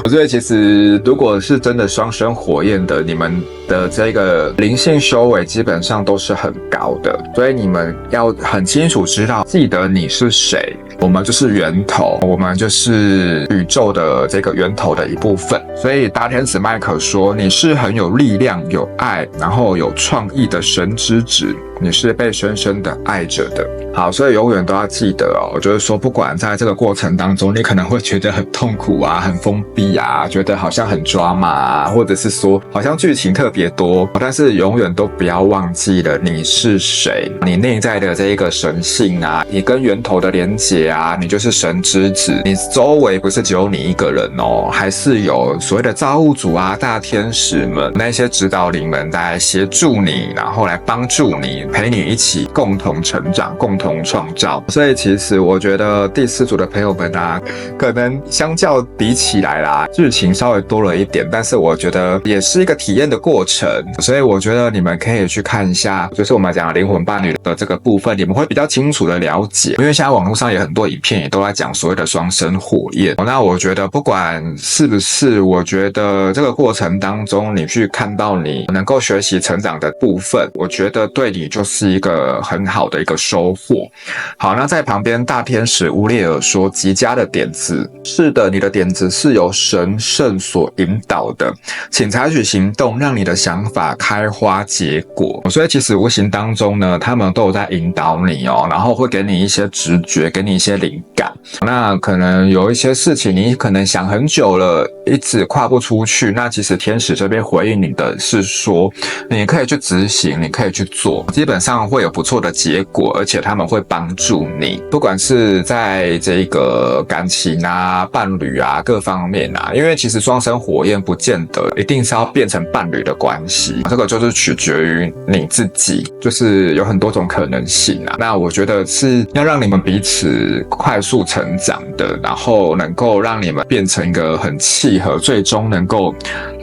我觉得其实如果是真的双生火焰的，你们的这个灵性修为基本上都是很高的，所以你们要很清楚知道，记得你是谁。我们就是源头，我们就是宇宙的这个源头的一部分。所以大天使麦克说，你是很有力量、有爱，然后有创意的神之子，你是被深深的爱着的。好，所以永远都要记得哦，就是说，不管在这个过程当中，你可能会觉得很痛苦啊，很封闭啊，觉得好像很drama啊，或者是说好像剧情特别多，但是永远都不要忘记了你是谁，你内在的这一个神性啊，你跟源头的连结啊，你就是神之子，你周围不是只有你一个人哦，还是有所谓的造物主啊、大天使们，那些指导灵们来协助你，然后来帮助你，陪你一起共同成长、共同创造。所以其实我觉得第四组的朋友们啊，可能相较比起来啦，剧情稍微多了一点，但是我觉得也是一个体验的过程。所以我觉得你们可以去看一下，就是我们讲灵魂伴侣的这个部分，你们会比较清楚的了解。因为现在网络上也很多影片也都在讲所谓的双生火焰。那我觉得不管是不是，我觉得这个过程当中你去看到你能够学习成长的部分，我觉得对你就是一个很好的一个收获。好，那在旁边大天使乌列尔说，极佳的点子，是的，你的点子是由神圣所引导的，请采取行动，让你的想法开花结果。所以其实无形当中呢，他们都有在引导你哦，然后会给你一些直觉，给你一些灵感。那可能有一些事情你可能想很久了，一直跨不出去，那其实天使这边回应你的是说，你可以去执行，你可以去做，基本上会有不错的结果，而且他们会帮助你，不管是在这个感情啊、伴侣啊各方面啊，因为其实双生火焰不见得一定是要变成伴侣的关系，这个就是取决于你自己，就是有很多种可能性啊。那我觉得是要让你们彼此快速成长的，然后能够让你们变成一个很契合，最终能够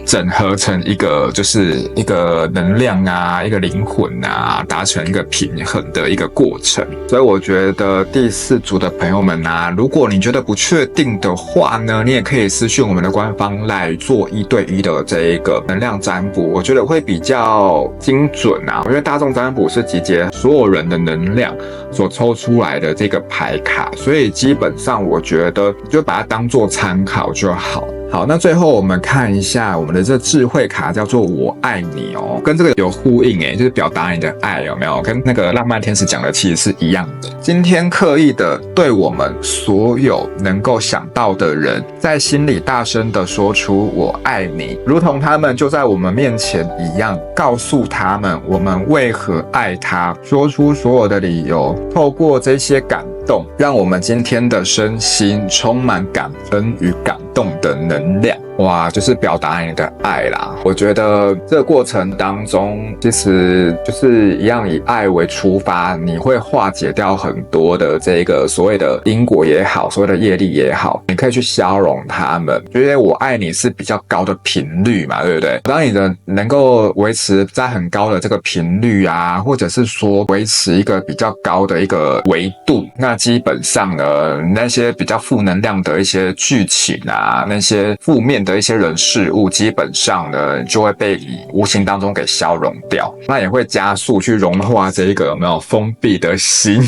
整合成一个就是一个能量啊，一个灵魂啊，达成一个平衡的一个过程。所以我觉得第四组的朋友们啊，如果你觉得不确定的话呢，你也可以私讯我们的官方来做1对1的这一个能量占卜，我觉得会比较精准啊。因为大众占卜是集结所有人的能量所抽出来的这个牌卡，所以基本上我觉得就把它当做参考就好。好，那最后我们看一下我们的这智慧卡，叫做我爱你哦，跟这个有呼应诶，就是表达你的爱，有没有？跟那个浪漫天使讲的其实是一样的。今天刻意的对我们所有能够想到的人，在心里大声的说出我爱你，如同他们就在我们面前一样，告诉他们我们为何爱他，说出所有的理由，透过这些感动，让我们今天的身心充满感恩与感动的能量。哇，就是表达你的爱啦。我觉得这个过程当中，其实就是一样以爱为出发，你会化解掉很多的这个所谓的因果也好，所谓的业力也好，你可以去消融它们。因为我爱你是比较高的频率嘛，对不对？当你的能够维持在很高的这个频率啊，或者是说维持一个比较高的一个维度，那基本上呢，那些比较负能量的一些剧情啊，那些负面的一些人事物，基本上呢就会被你无形当中给消融掉，那也会加速去融化这一个有没有封闭的心。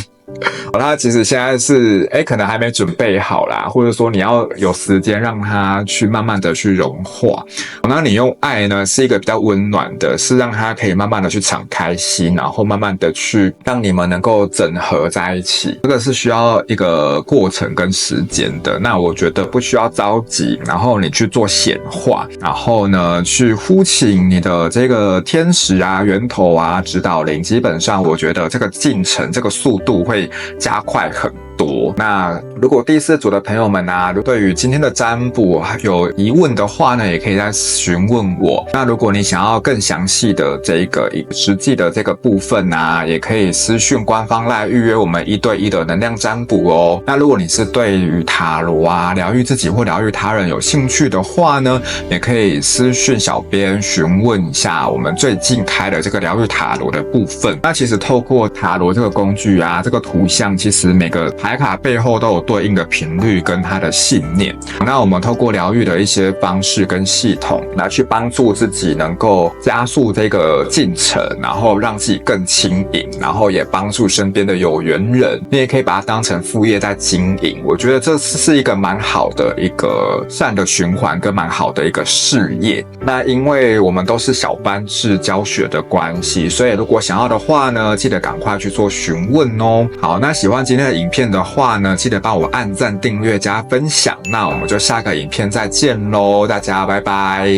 他其实现在是可能还没准备好啦，或者说你要有时间让它去慢慢的去融化。那你用爱呢是一个比较温暖的，是让它可以慢慢的去敞开心，然后慢慢的去让你们能够整合在一起，这个是需要一个过程跟时间的。那我觉得不需要着急，然后你去做显化，然后呢去呼请你的这个天使啊、源头啊、指导灵，基本上我觉得这个进程这个速度会加快很多。那如果第4组的朋友们啊，对于今天的占卜有疑问的话呢，也可以再询问我。那如果你想要更详细的这个实际的这个部分啊，也可以私讯官方来预约我们1对1的能量占卜哦。那如果你是对于塔罗啊、疗愈自己或疗愈他人有兴趣的话呢，也可以私讯小编询问一下我们最近开的这个疗愈塔罗的部分。那其实透过塔罗这个工具啊，这个图像其实每个牌卡背后都有对应的频率跟它的信念。那我们透过疗愈的一些方式跟系统来去帮助自己能够加速这个进程，然后让自己更轻盈，然后也帮助身边的有缘人。你也可以把它当成副业在经营。我觉得这是一个蛮好的一个善的循环跟蛮好的一个事业。那因为我们都是小班制教学的关系，所以如果想要的话呢，记得赶快去做询问哦。好，那喜欢今天的影片的话呢，记得帮我按赞、订阅、加分享。那我们就下个影片再见咯，大家拜拜。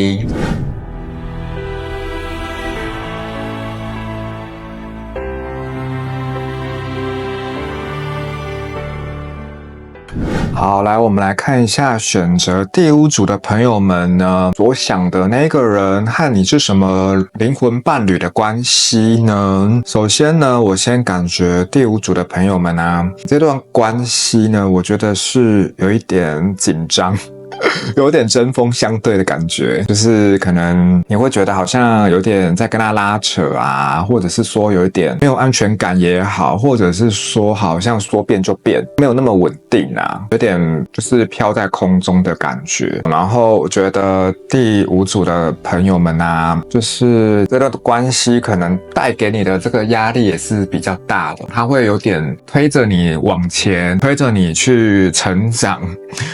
好，来，我们来看一下选择第5组的朋友们呢，所想的那个人和你是什么灵魂伴侣的关系呢？首先呢，我先感觉第5组的朋友们啊，这段关系呢，我觉得是有一点紧张。有点针锋相对的感觉，就是可能你会觉得好像有点在跟他拉扯啊，或者是说有一点没有安全感也好，或者是说好像说变就变，没有那么稳定啊，有点就是飘在空中的感觉。然后我觉得第5组的朋友们啊，就是这段关系可能带给你的这个压力也是比较大的，它会有点推着你往前，推着你去成长，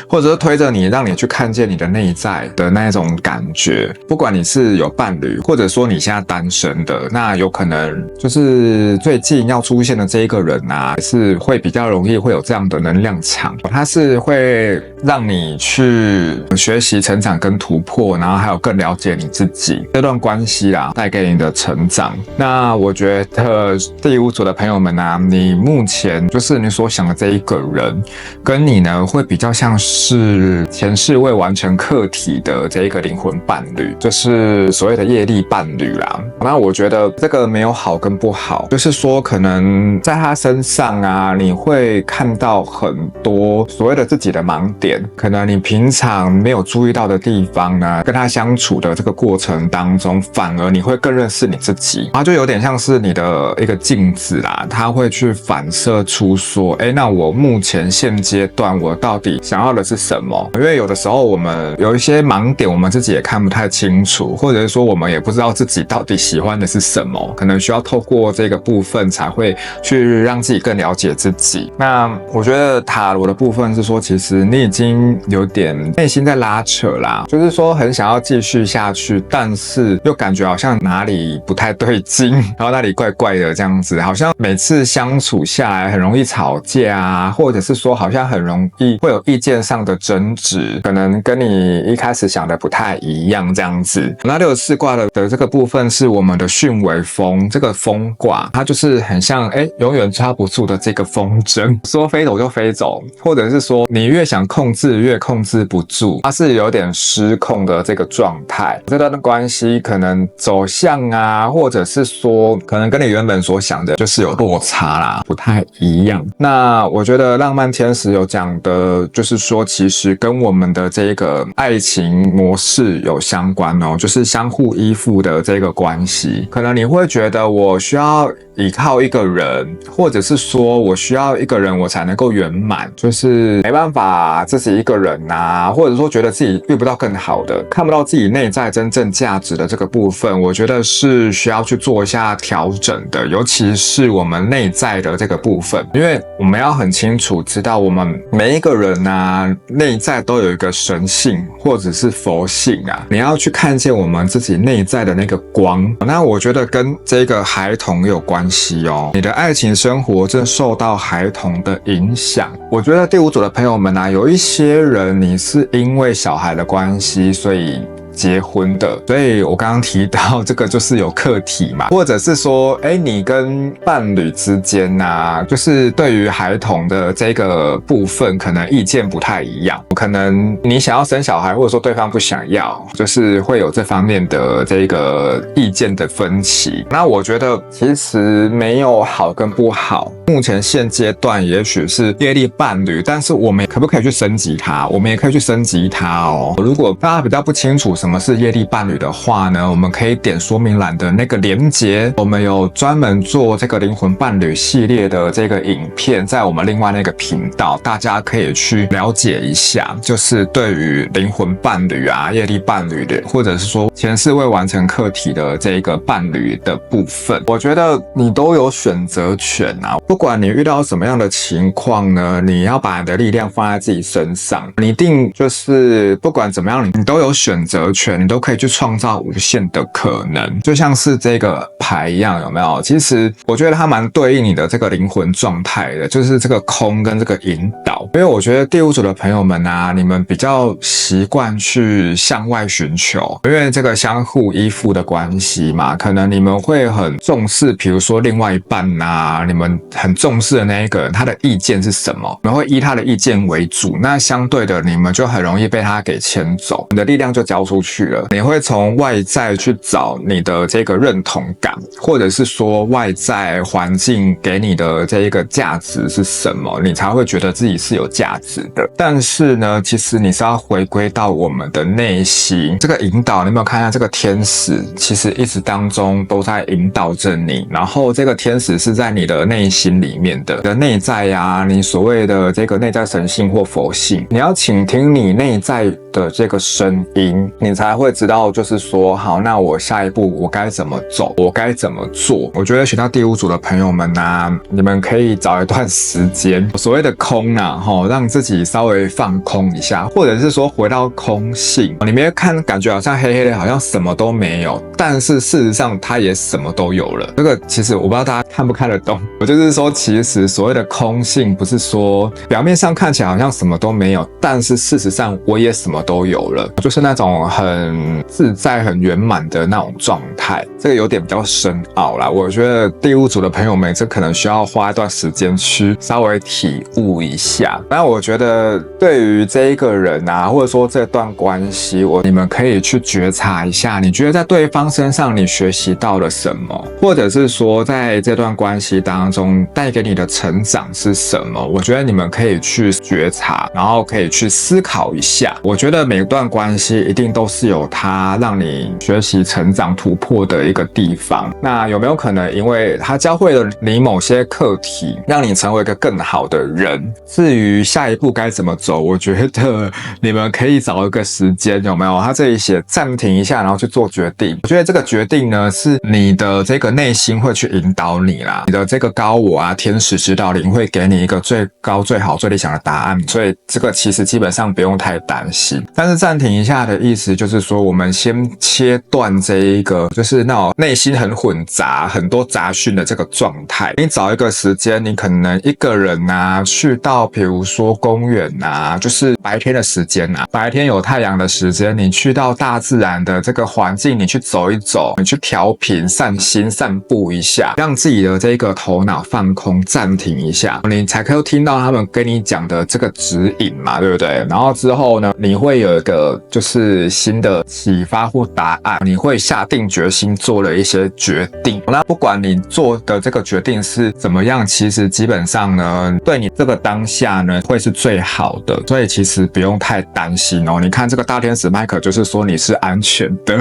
或者是推着你让你去看见你的内在的那种感觉。不管你是有伴侣，或者说你现在单身的，那有可能就是最近要出现的这一个人啊，是会比较容易会有这样的能量场，它是会让你去学习、成长跟突破，然后还有更了解你自己这段关系啦，带给你的成长。那我觉得第5组的朋友们啊，你目前就是你所想的这一个人，跟你呢会比较像是前世未完成课题的这一个灵魂伴侣，就是所谓的业力伴侣啦。那我觉得这个没有好跟不好，就是说可能在他身上啊，你会看到很多所谓的自己的盲点，可能你平常没有注意到的地方呢，跟他相处的这个过程当中，反而你会更认识你自己，它就有点像是你的一个镜子啦，它会去反射出说，那我目前现阶段我到底想要的是什么？因为有的时候我们有一些盲点，我们自己也看不太清楚，或者是说我们也不知道自己到底喜欢的是什么，可能需要透过这个部分才会去让自己更了解自己。那我觉得塔罗的部分是说，其实你已经有点内心在拉扯啦，就是说很想要继续下去，但是又感觉好像哪里不太对劲，然后那里怪怪的这样子，好像每次相处下来很容易吵架啊，或者是说好像很容易会有意见上的争执，可能跟你一开始想的不太一样这样子。那64卦的这个部分是我们的巽为风，这个风卦它就是很像永远抓不住的这个风筝，说飞走就飞走，或者是说你越想控制越控制不住，它是有点失控的这个状态。这段的关系可能走向啊，或者是说可能跟你原本所想的就是有落差啦，不太一样。那我觉得浪漫天使有讲的就是说，其实跟我们的这个爱情模式有相关哦，就是相互依附的这个关系。可能你会觉得我需要依靠一个人，或者是说我需要一个人我才能够圆满，就是没办法自己一个人啊，或者说觉得自己遇不到更好的，看不到自己内在真正价值的这个部分，我觉得是需要去做一下调整的，尤其是我们内在的这个部分，因为我们要很清楚知道我们每一个人啊，内在都有一个神性或者是佛性啊，你要去看见我们自己内在的那个光。那我觉得跟这个孩童有关系哦，你的爱情生活正受到孩童的影响。我觉得第5组的朋友们啊，有一些人你是因为小孩的关系，所以结婚的。所以我刚刚提到这个就是有课题嘛，或者是说，你跟伴侣之间啊，就是对于孩童的这个部分，可能意见不太一样，可能你想要生小孩，或者说对方不想要，就是会有这方面的这个意见的分歧。那我觉得其实没有好跟不好，目前现阶段也许是业力伴侣，但是我们可不可以去升级它？我们也可以去升级它哦。如果大家比较不清楚什么是业力伴侣的话呢，我们可以点说明栏的那个连结，我们有专门做这个灵魂伴侣系列的这个影片，在我们另外那个频道，大家可以去了解一下，就是对于灵魂伴侣啊、业力伴侣的，或者是说前世未完成课题的这个伴侣的部分，我觉得你都有选择权啊。不管你遇到什么样的情况呢，你要把你的力量放在自己身上，你一定就是不管怎么样，你都有选择权，你都可以去创造无限的可能。就像是这个牌一样，有没有？其实我觉得它蛮对应你的这个灵魂状态的，就是这个空跟这个引导。因为我觉得第五组的朋友们啊，你们比较习惯去向外寻求，因为这个相互依附的关系嘛，可能你们会很重视，比如说另外一半啊，你们很重视的那一个人，他的意见是什么，你们会依他的意见为主，那相对的你们就很容易被他给牵走，你的力量就交出去了。你会从外在去找你的这个认同感，或者是说外在环境给你的这一个价值是什么，你才会觉得自己是有价值的。但是呢，其实你是要回归到我们的内心，这个引导，你有没有看一下这个天使，其实一直当中都在引导着你，然后这个天使是在你的内心里面的，你的内在啊，你所谓的这个内在神性或佛性，你要倾听你内在的这个声音，你才会知道就是说，好，那我下一步我该怎么走，我该怎么做。我觉得选到第五组的朋友们啊，你们可以找一段时间，所谓的空啊，让自己稍微放空一下，或者是说回到空性。你没看感觉好像黑黑的，好像什么都没有，但是事实上它也什么都有了。这个其实我不知道大家看不看得懂，我就是说其实所谓的空性不是说表面上看起来好像什么都没有，但是事实上我也什么都有了，就是那种很自在很圆满的那种状态。这个有点比较深奥啦，我觉得第五组的朋友们这可能需要花一段时间去稍微体悟一下。那我觉得对于这一个人啊，或者说这段关系，你们可以去觉察一下，你觉得在对方身上你学习到了什么，或者是说在这段关系当中带给你的成长是什么，我觉得你们可以去觉察，然后可以去思考一下。我觉得每一段关系一定都是有它让你学习成长突破的一个地方，那有没有可能因为它教会了你某些课题，让你成为一个更好的人？至于下一步该怎么走，我觉得你们可以找一个时间，有没有？他这里写暂停一下，然后去做决定。我觉得这个决定呢，是你的这个内心会去引导你啦，你的这个高我啊，天使指导灵会给你一个最高、最好、最理想的答案，所以这个其实基本上不用太担心。但是暂停一下的意思就是说，我们先切断这一个就是那种内心很混杂、很多杂讯的这个状态。你找一个时间，你可能一个人啊，去到比如说公园啊，就是白天的时间啊，白天有太阳的时间，你去到大自然的这个环境，你去走一走，你去调频、散心、散步一下，让自己的这个头脑放空、暂停一下，你才可以听到他们跟你讲的这个指引嘛，对不对？然后之后呢，你会有一个就是新的启发或答案，你会下定决心做了一些决定。那不管你做的这个决定是怎么样，其实基本上呢，对你这个当下呢，会是最好的，所以其实不用太担心哦。你看这个大天使麦克就是说你是安全的。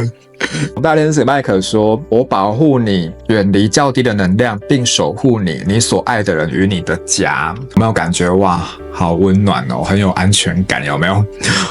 大天使麦克说，我保护你远离较低的能量，并守护你所爱的人与你的家。有没有感觉哇，好温暖哦，很有安全感，有没有？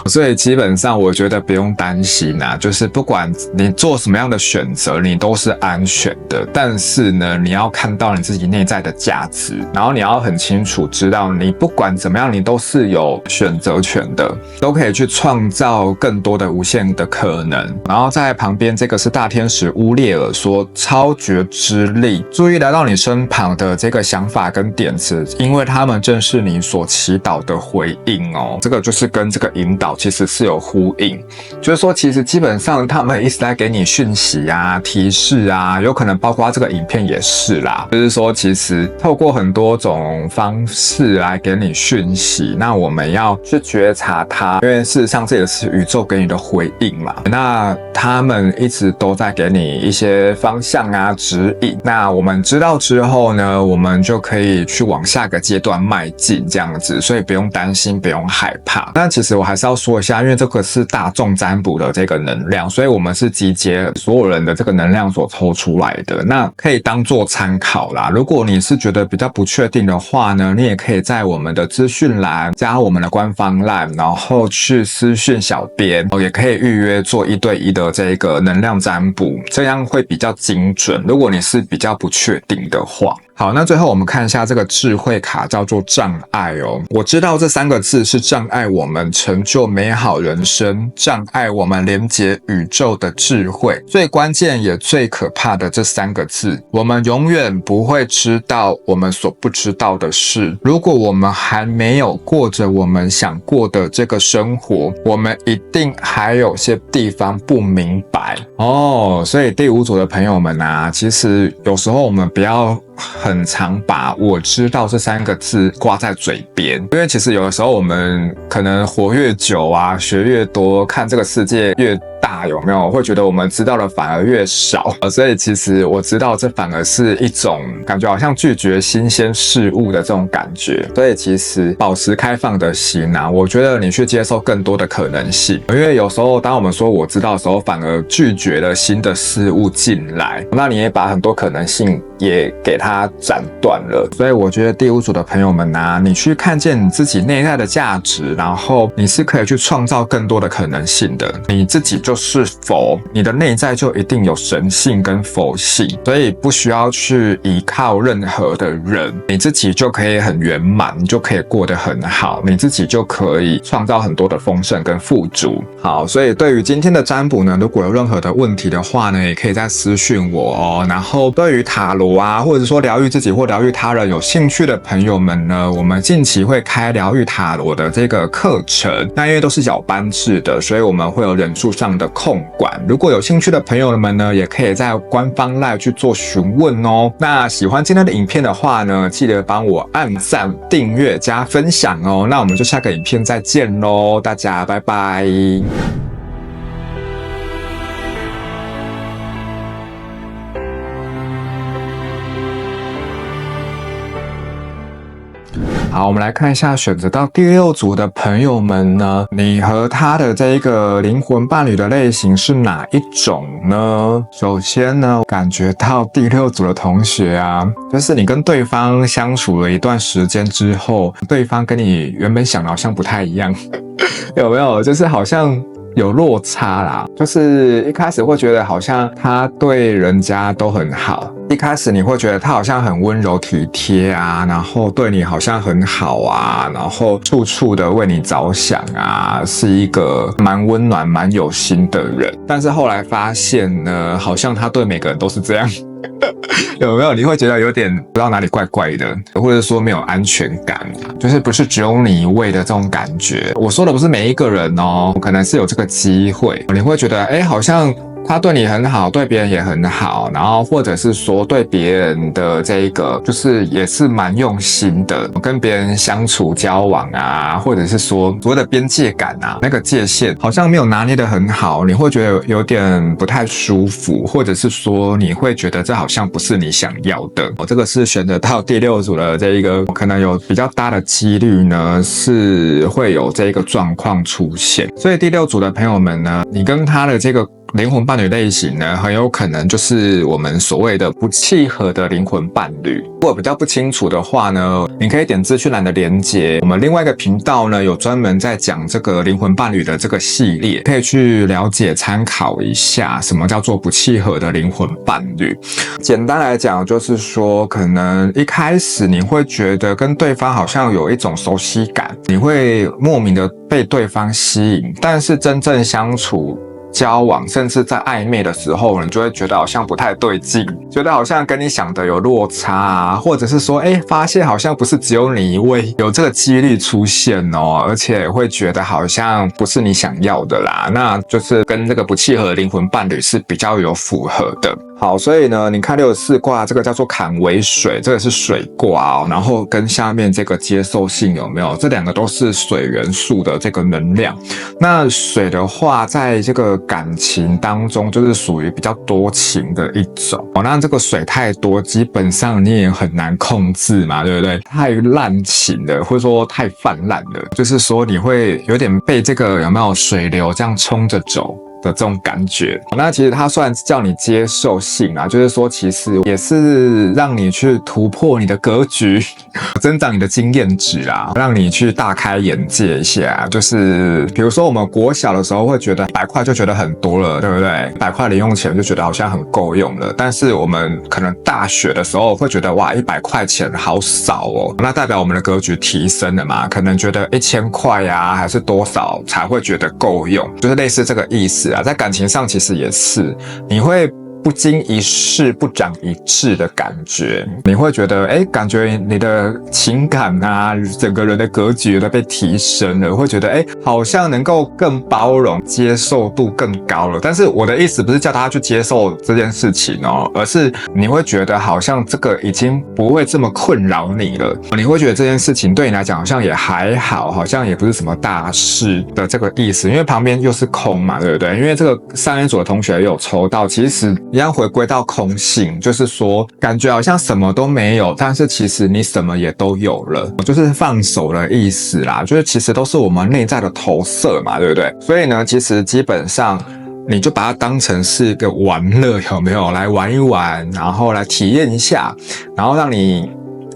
所以基本上我觉得不用担心啊，就是不管你做什么样的选择，你都是安全的。但是呢，你要看到你自己内在的价值，然后你要很清楚知道，你不管怎么样，你都是有选择权的，都可以去创造更多的无限的可能。然后在旁旁边这个是大天使乌列尔说超觉之力，注意来到你身旁的这个想法跟点子，因为他们正是你所祈祷的回应哦。这个就是跟这个引导其实是有呼应，就是说其实基本上他们一直在给你讯息啊、提示啊，有可能包括这个影片也是啦，就是说其实透过很多种方式来给你讯息，那我们要去觉察它，因为事实上这也是宇宙给你的回应嘛。那他们一直都在给你一些方向啊、指引，那我们知道之后呢，我们就可以去往下个阶段迈进这样子，所以不用担心，不用害怕。但其实我还是要说一下，因为这个是大众占卜的这个能量，所以我们是集结所有人的这个能量所抽出来的，那可以当做参考啦。如果你是觉得比较不确定的话呢，你也可以在我们的资讯栏加我们的官方 LINE， 然后去私讯小编，也可以预约做1对1的这个能量占卜，这样会比较精准。如果你是比较不确定的话。好，那最后我们看一下这个智慧卡，叫做障碍哦。我知道这3个字是障碍我们成就美好人生，障碍我们连接宇宙的智慧。最关键也最可怕的这3个字，我们永远不会知道我们所不知道的事。如果我们还没有过着我们想过的这个生活，我们一定还有些地方不明白哦。所以第5组的朋友们啊，其实有时候我们不要很常把我知道这3个字挂在嘴边，因为其实有的时候我们可能活越久啊，学越多，看这个世界越大，有没有会觉得我们知道的反而越少，所以其实我知道这反而是一种感觉好像拒绝新鲜事物的这种感觉。所以其实保持开放的心啊，我觉得你去接受更多的可能性，因为有时候当我们说我知道的时候，反而拒绝了新的事物进来，那你也把很多可能性也给它斩断了。所以我觉得第5组的朋友们啊，你去看见你自己内在的价值，然后你是可以去创造更多的可能性的。你自己就是佛，你的内在就一定有神性跟佛性，所以不需要去依靠任何的人，你自己就可以很圆满，你就可以过得很好，你自己就可以创造很多的丰盛跟富足。好，所以对于今天的占卜呢，如果有任何的问题的话呢，也可以再私讯我哦。然后对于塔罗啊，或者说疗愈自己或疗愈他人有兴趣的朋友们呢，我们近期会开疗愈塔罗的这个课程，那因为都是小班制的，所以我们会有人数上的控管。如果有兴趣的朋友们呢，也可以在官方 LINE 去做询问哦。那喜欢今天的影片的话呢，记得帮我按赞、订阅、加分享哦。那我们就下个影片再见咯，大家拜拜。好，我们来看一下选择到第6组的朋友们呢，你和他的这一个灵魂伴侣的类型是哪一种呢？首先呢，感觉到第6组的同学啊，就是你跟对方相处了一段时间之后，对方跟你原本想的好像不太一样，有没有？就是好像有落差啦，就是一开始会觉得好像他对人家都很好，一开始你会觉得他好像很温柔体贴啊，然后对你好像很好啊，然后处处的为你着想啊，是一个蛮温暖蛮有心的人。但是后来发现呢，好像他对每个人都是这样有没有？你会觉得有点不知道哪里怪怪的，或者说没有安全感，就是不是只有你一位的这种感觉。我说的不是每一个人哦，可能是有这个机会，你会觉得好像他对你很好，对别人也很好，然后或者是说对别人的这一个就是也是蛮用心的，跟别人相处交往啊，或者是说所谓的边界感啊，那个界限好像没有拿捏得很好，你会觉得有点不太舒服，或者是说你会觉得这好像不是你想要的。这个是选择到第6组的这一个，可能有比较大的几率呢是会有这个状况出现。所以第6组的朋友们呢，你跟他的这个灵魂伴侣类型呢，很有可能就是我们所谓的不契合的灵魂伴侣。如果比较不清楚的话呢，你可以点资讯栏的连结，我们另外一个频道呢有专门在讲这个灵魂伴侣的这个系列，可以去了解参考一下什么叫做不契合的灵魂伴侣。简单来讲就是说，可能一开始你会觉得跟对方好像有一种熟悉感，你会莫名的被对方吸引，但是真正相处交往，甚至在暧昧的时候，你就会觉得好像不太对劲，觉得好像跟你想的有落差啊，或者是说，发现好像不是只有你一位有这个几率出现哦，而且会觉得好像不是你想要的啦，那就是跟这个不契合的灵魂伴侣是比较有符合的。好，所以呢，你看64卦这个叫做坎为水，这个是水卦哦，然后跟下面这个接受性有没有？这两个都是水元素的这个能量。那水的话，在这个感情当中，就是属于比较多情的一种哦。那这个水太多，基本上你也很难控制嘛，对不对？太滥情了，或者说太泛滥了，就是说你会有点被这个有没有水流这样冲着走的这种感觉。那其实它虽然叫你接受性啊，就是说其实也是让你去突破你的格局，增长你的经验值啊，让你去大开眼界一下。就是比如说我们国小的时候会觉得100块就觉得很多了，对不对？100块零用钱就觉得好像很够用了，但是我们可能大学的时候会觉得哇，100块钱好少哦，那代表我们的格局提升了嘛，可能觉得1000块啊还是多少才会觉得够用，就是类似这个意思啊。在感情上其实也是，你会不经一事不长一智的感觉，你会觉得感觉你的情感啊，整个人的格局都被提升了，会觉得好像能够更包容，接受度更高了。但是我的意思不是叫大家去接受这件事情哦，而是你会觉得好像这个已经不会这么困扰你了，你会觉得这件事情对你来讲好像也还好，好像也不是什么大事的这个意思。因为旁边又是空嘛，对不对？因为这个3人组的同学也有抽到，其实一样回归到空性，就是说感觉好像什么都没有，但是其实你什么也都有了，就是放手的意思啦，就是其实都是我们内在的投射嘛，对不对？所以呢，其实基本上你就把它当成是一个玩乐，有没有？来玩一玩，然后来体验一下，然后让你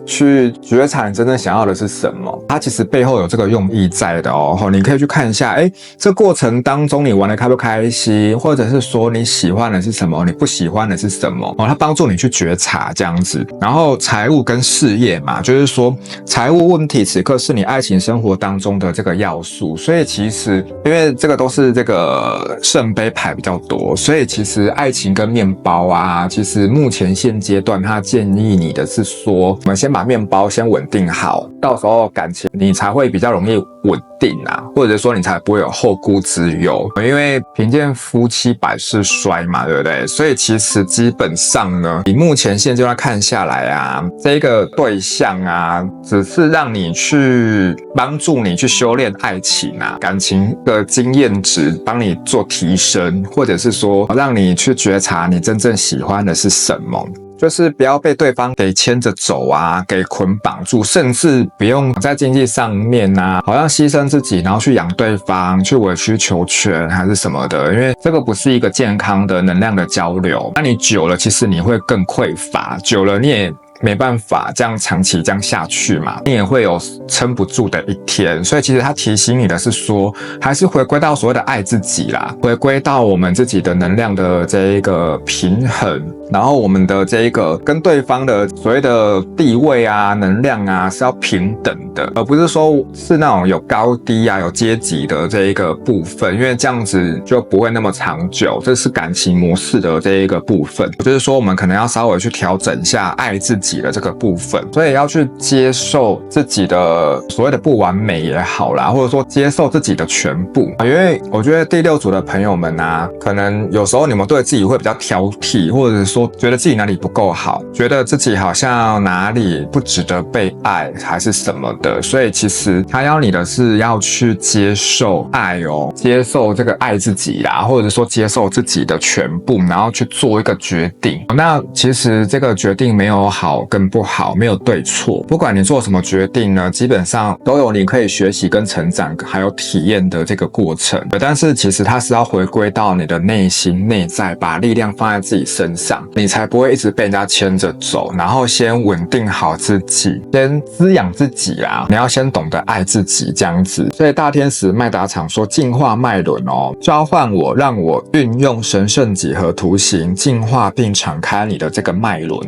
去觉察你真正想要的是什么，它其实背后有这个用意在的哦。你可以去看一下，这过程当中你玩得开不开心，或者是说你喜欢的是什么，你不喜欢的是什么哦，它帮助你去觉察这样子。然后财务跟事业嘛，就是说财务问题此刻是你爱情生活当中的这个要素，所以其实因为这个都是这个圣杯牌比较多，所以其实爱情跟面包啊，其实目前现阶段他建议你的是说，我们先把面包先稳定好，到时候感情你才会比较容易稳定啊，或者说你才不会有后顾之忧，因为贫贱夫妻百事衰嘛，对不对？所以其实基本上呢，以目前现阶段看下来啊，这个对象啊，只是让你去帮助你去修炼爱情啊，感情的经验值帮你做提升，或者是说让你去觉察你真正喜欢的是什么。就是不要被对方给牵着走啊，给捆绑住，甚至不用在经济上面啊，好像牺牲自己，然后去养对方，去委曲求全还是什么的，因为这个不是一个健康的能量的交流。那你久了，其实你会更匮乏，久了你也没办法这样长期这样下去嘛，你也会有撑不住的一天。所以其实他提醒你的是说，还是回归到所谓的爱自己啦，回归到我们自己的能量的这一个平衡，然后我们的这一个跟对方的所谓的地位啊、能量啊是要平等的，而不是说是那种有高低啊、有阶级的这一个部分，因为这样子就不会那么长久。这是感情模式的这一个部分，就是说我们可能要稍微去调整一下爱自己的这个部分，所以要去接受自己的所谓的不完美也好啦，或者说接受自己的全部。因为我觉得第6组的朋友们啊，可能有时候你们对自己会比较挑剔，或者说觉得自己哪里不够好，觉得自己好像哪里不值得被爱还是什么的，所以其实他要你的是要去接受爱哦，接受这个爱自己啦，或者说接受自己的全部，然后去做一个决定。那其实这个决定没有好跟不好，没有对错，不管你做什么决定呢，基本上都有你可以学习跟成长还有体验的这个过程。但是其实它是要回归到你的内心内在，把力量放在自己身上，你才不会一直被人家牵着走，然后先稳定好自己，先滋养自己啊，你要先懂得爱自己这样子。所以大天使麦达场说净化脉轮哦，召唤我，让我运用神圣几何图形净化并敞开你的这个脉轮。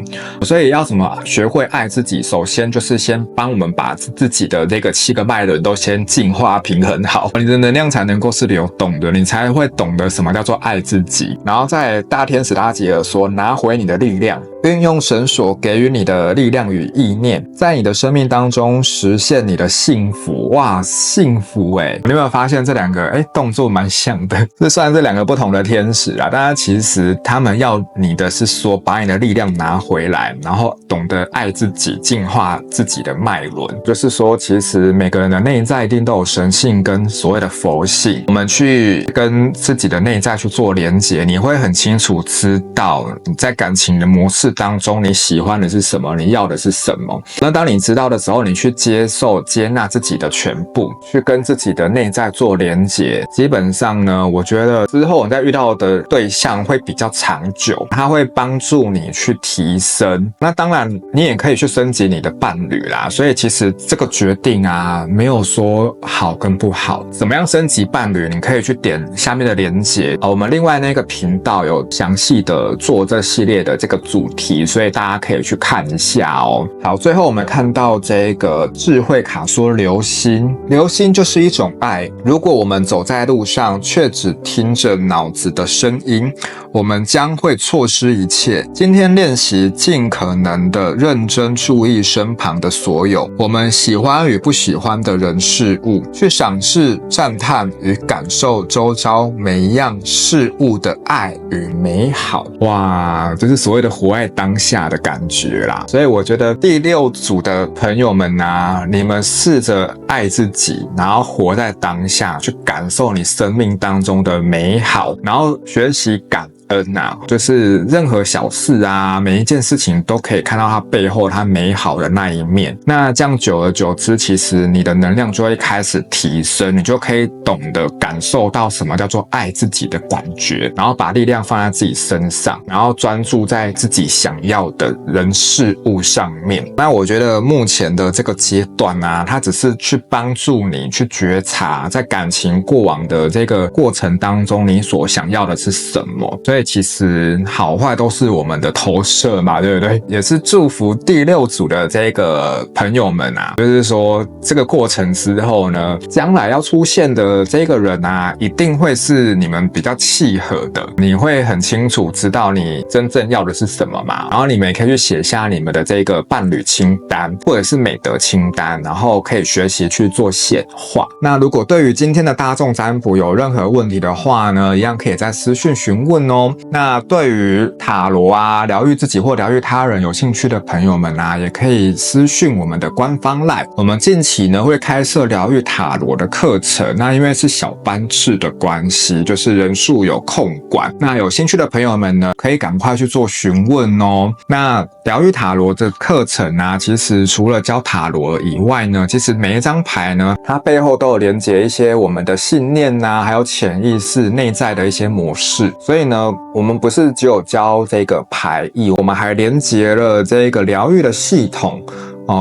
所以要怎么么学会爱自己？首先就是先帮我们把自己的这个7个脉轮都先净化平衡好，你的能量才能够是流动的，你才会懂得什么叫做爱自己。然后在大天使拉吉尔说，拿回你的力量，运用神所给予你的力量与意念，在你的生命当中实现你的幸福。哇，幸福你有没有发现这两个动作蛮像的？这虽然是两个不同的天使啦，但是其实他们要你的是说，把你的力量拿回来，然后懂得爱自己，净化自己的脉轮。就是说，其实每个人的内在一定都有神性跟所谓的佛性，我们去跟自己的内在去做连结，你会很清楚知道你在感情的模式当中，你喜欢的是什么，你要的是什么。那当你知道的时候，你去接受、接纳自己的全部，去跟自己的内在做连结。基本上呢，我觉得之后你在遇到的对象会比较长久，它会帮助你去提升。那当然，你也可以去升级你的伴侣啦。所以其实这个决定啊，没有说好跟不好。怎么样升级伴侣，你可以去点下面的连结。我们另外那个频道有详细的做这系列的这个主题，所以大家可以去看一下哦。好，最后我们看到这个智慧卡说流星，流星就是一种爱。如果我们走在路上，却只听着脑子的声音，我们将会错失一切。今天练习尽可能的认真注意身旁的所有我们喜欢与不喜欢的人事物，去赏识、赞叹与感受周遭每一样事物的爱与美好。哇，这是所谓的活在当下的感觉啦。所以我觉得第6组的朋友们啊，你们试着爱自己，然后活在当下，去感受你生命当中的美好，然后学习感恩啊，就是任何小事啊，每一件事情都可以看到它背后它美好的那一面。那这样久而久之，其实你的能量就会开始提升，你就可以懂得感受到什么叫做爱自己的感觉，然后把力量放在自己身上，然后专注在自己想要的人事物上面。那我觉得目前的这个阶段啊，它只是去帮助你去觉察在感情过往的这个过程当中，你所想要的是什么。所以其实好坏都是我们的投射嘛，对不对？也是祝福第6组的这个朋友们啊，就是说这个过程之后呢，将来要出现的这个人啊，一定会是你们比较契合的，你会很清楚知道你真正要的是什么嘛。然后你们也可以去写下你们的这个伴侣清单或者是美德清单，然后可以学习去做显化。那如果对于今天的大众占卜有任何问题的话呢，一样可以在私讯询问哦。那对于塔罗啊、疗愈自己或疗愈他人有兴趣的朋友们啊，也可以私讯我们的官方 LINE。我们近期呢会开设疗愈塔罗的课程，那因为是小班制的关系，就是人数有控管。那有兴趣的朋友们呢，可以赶快去做询问哦。那疗愈塔罗的课程啊，其实除了教塔罗以外呢，其实每一张牌呢，它背后都有连接一些我们的信念啊，还有潜意识内在的一些模式。所以呢，我们不是只有教这个牌意，我们还连接了这个疗愈的系统。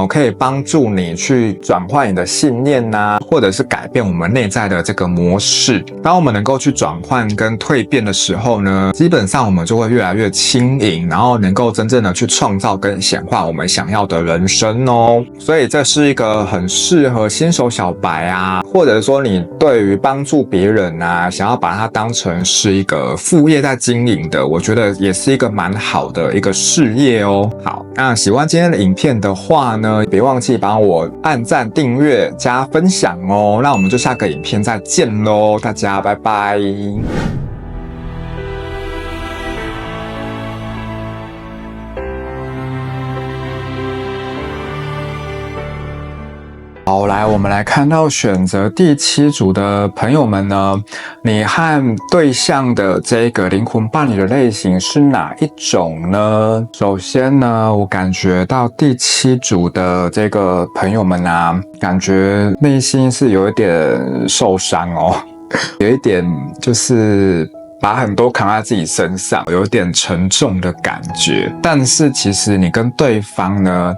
可以帮助你去转换你的信念啊，或者是改变我们内在的这个模式。当我们能够去转换跟蜕变的时候呢，基本上我们就会越来越轻盈，然后能够真正的去创造跟显化我们想要的人生哦。所以这是一个很适合新手小白啊，或者说你对于帮助别人啊，想要把它当成是一个副业在经营的，我觉得也是一个蛮好的一个事业哦。好，那喜欢今天的影片的话呢，别忘记帮我按赞、订阅、加分享哦。那我们就下个影片再见咯，大家拜拜。好，来，我们来看到选择第7组的朋友们呢，你和对象的这个灵魂伴侣的类型是哪一种呢？首先呢，我感觉到第7组的这个朋友们啊，感觉内心是有一点受伤哦，有一点就是把很多扛在自己身上，有点沉重的感觉。但是其实你跟对方呢，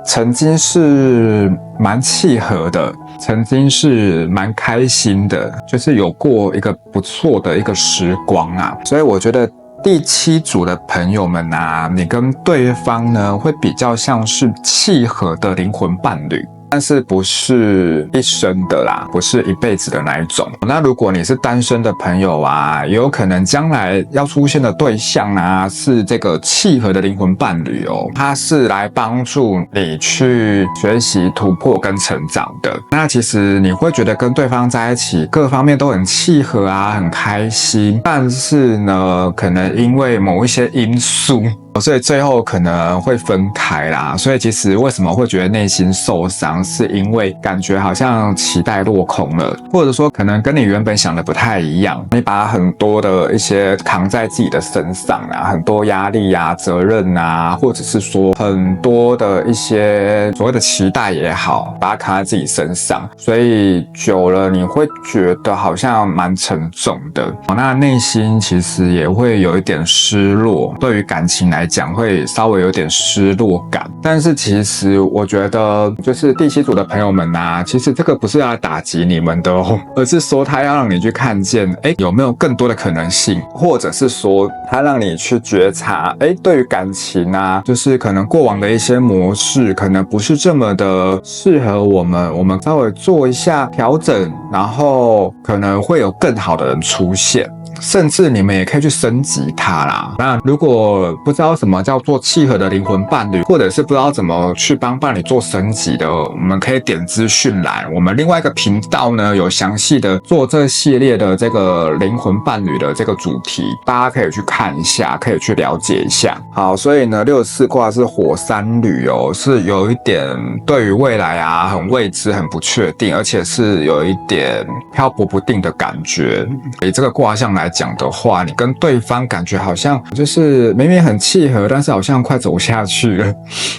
曾经是蛮契合的，曾经是蛮开心的，就是有过一个不错的一个时光啊。所以我觉得第7组的朋友们啊，你跟对方呢会比较像是契合的灵魂伴侣。但是不是一生的啦，不是一辈子的那一种。那如果你是单身的朋友啊，也有可能将来要出现的对象啊，是这个契合的灵魂伴侣哦，它是来帮助你去学习、突破跟成长的。那其实你会觉得跟对方在一起，各方面都很契合啊，很开心。但是呢，可能因为某一些因素，所以最后可能会分开啦。所以其实为什么会觉得内心受伤，是因为感觉好像期待落空了，或者说可能跟你原本想的不太一样，你把很多的一些扛在自己的身上啊，很多压力啊、责任啊，或者是说很多的一些所谓的期待也好，把它扛在自己身上，所以久了你会觉得好像蛮沉重的。那内心其实也会有一点失落，对于感情来讲会稍微有点失落感。但是其实我觉得就是第7组的朋友们啊，其实这个不是要来打击你们的哦，而是说他要让你去看见有没有更多的可能性，或者是说他让你去觉察对于感情啊，就是可能过往的一些模式可能不是这么的适合我们稍微做一下调整，然后可能会有更好的人出现，甚至你们也可以去升级它啦。那如果不知道什么叫做契合的灵魂伴侣，或者是不知道怎么去帮伴侣做升级的，我们可以点资讯栏，我们另外一个频道呢有详细的做这系列的这个灵魂伴侣的这个主题，大家可以去看一下，可以去了解一下。好，所以呢64卦是火山旅哦，是有一点对于未来啊很未知、很不确定，而且是有一点漂泊不定的感觉。以这个卦象来讲的话，你跟对方感觉好像就是明明很契合，但是好像快走下去了，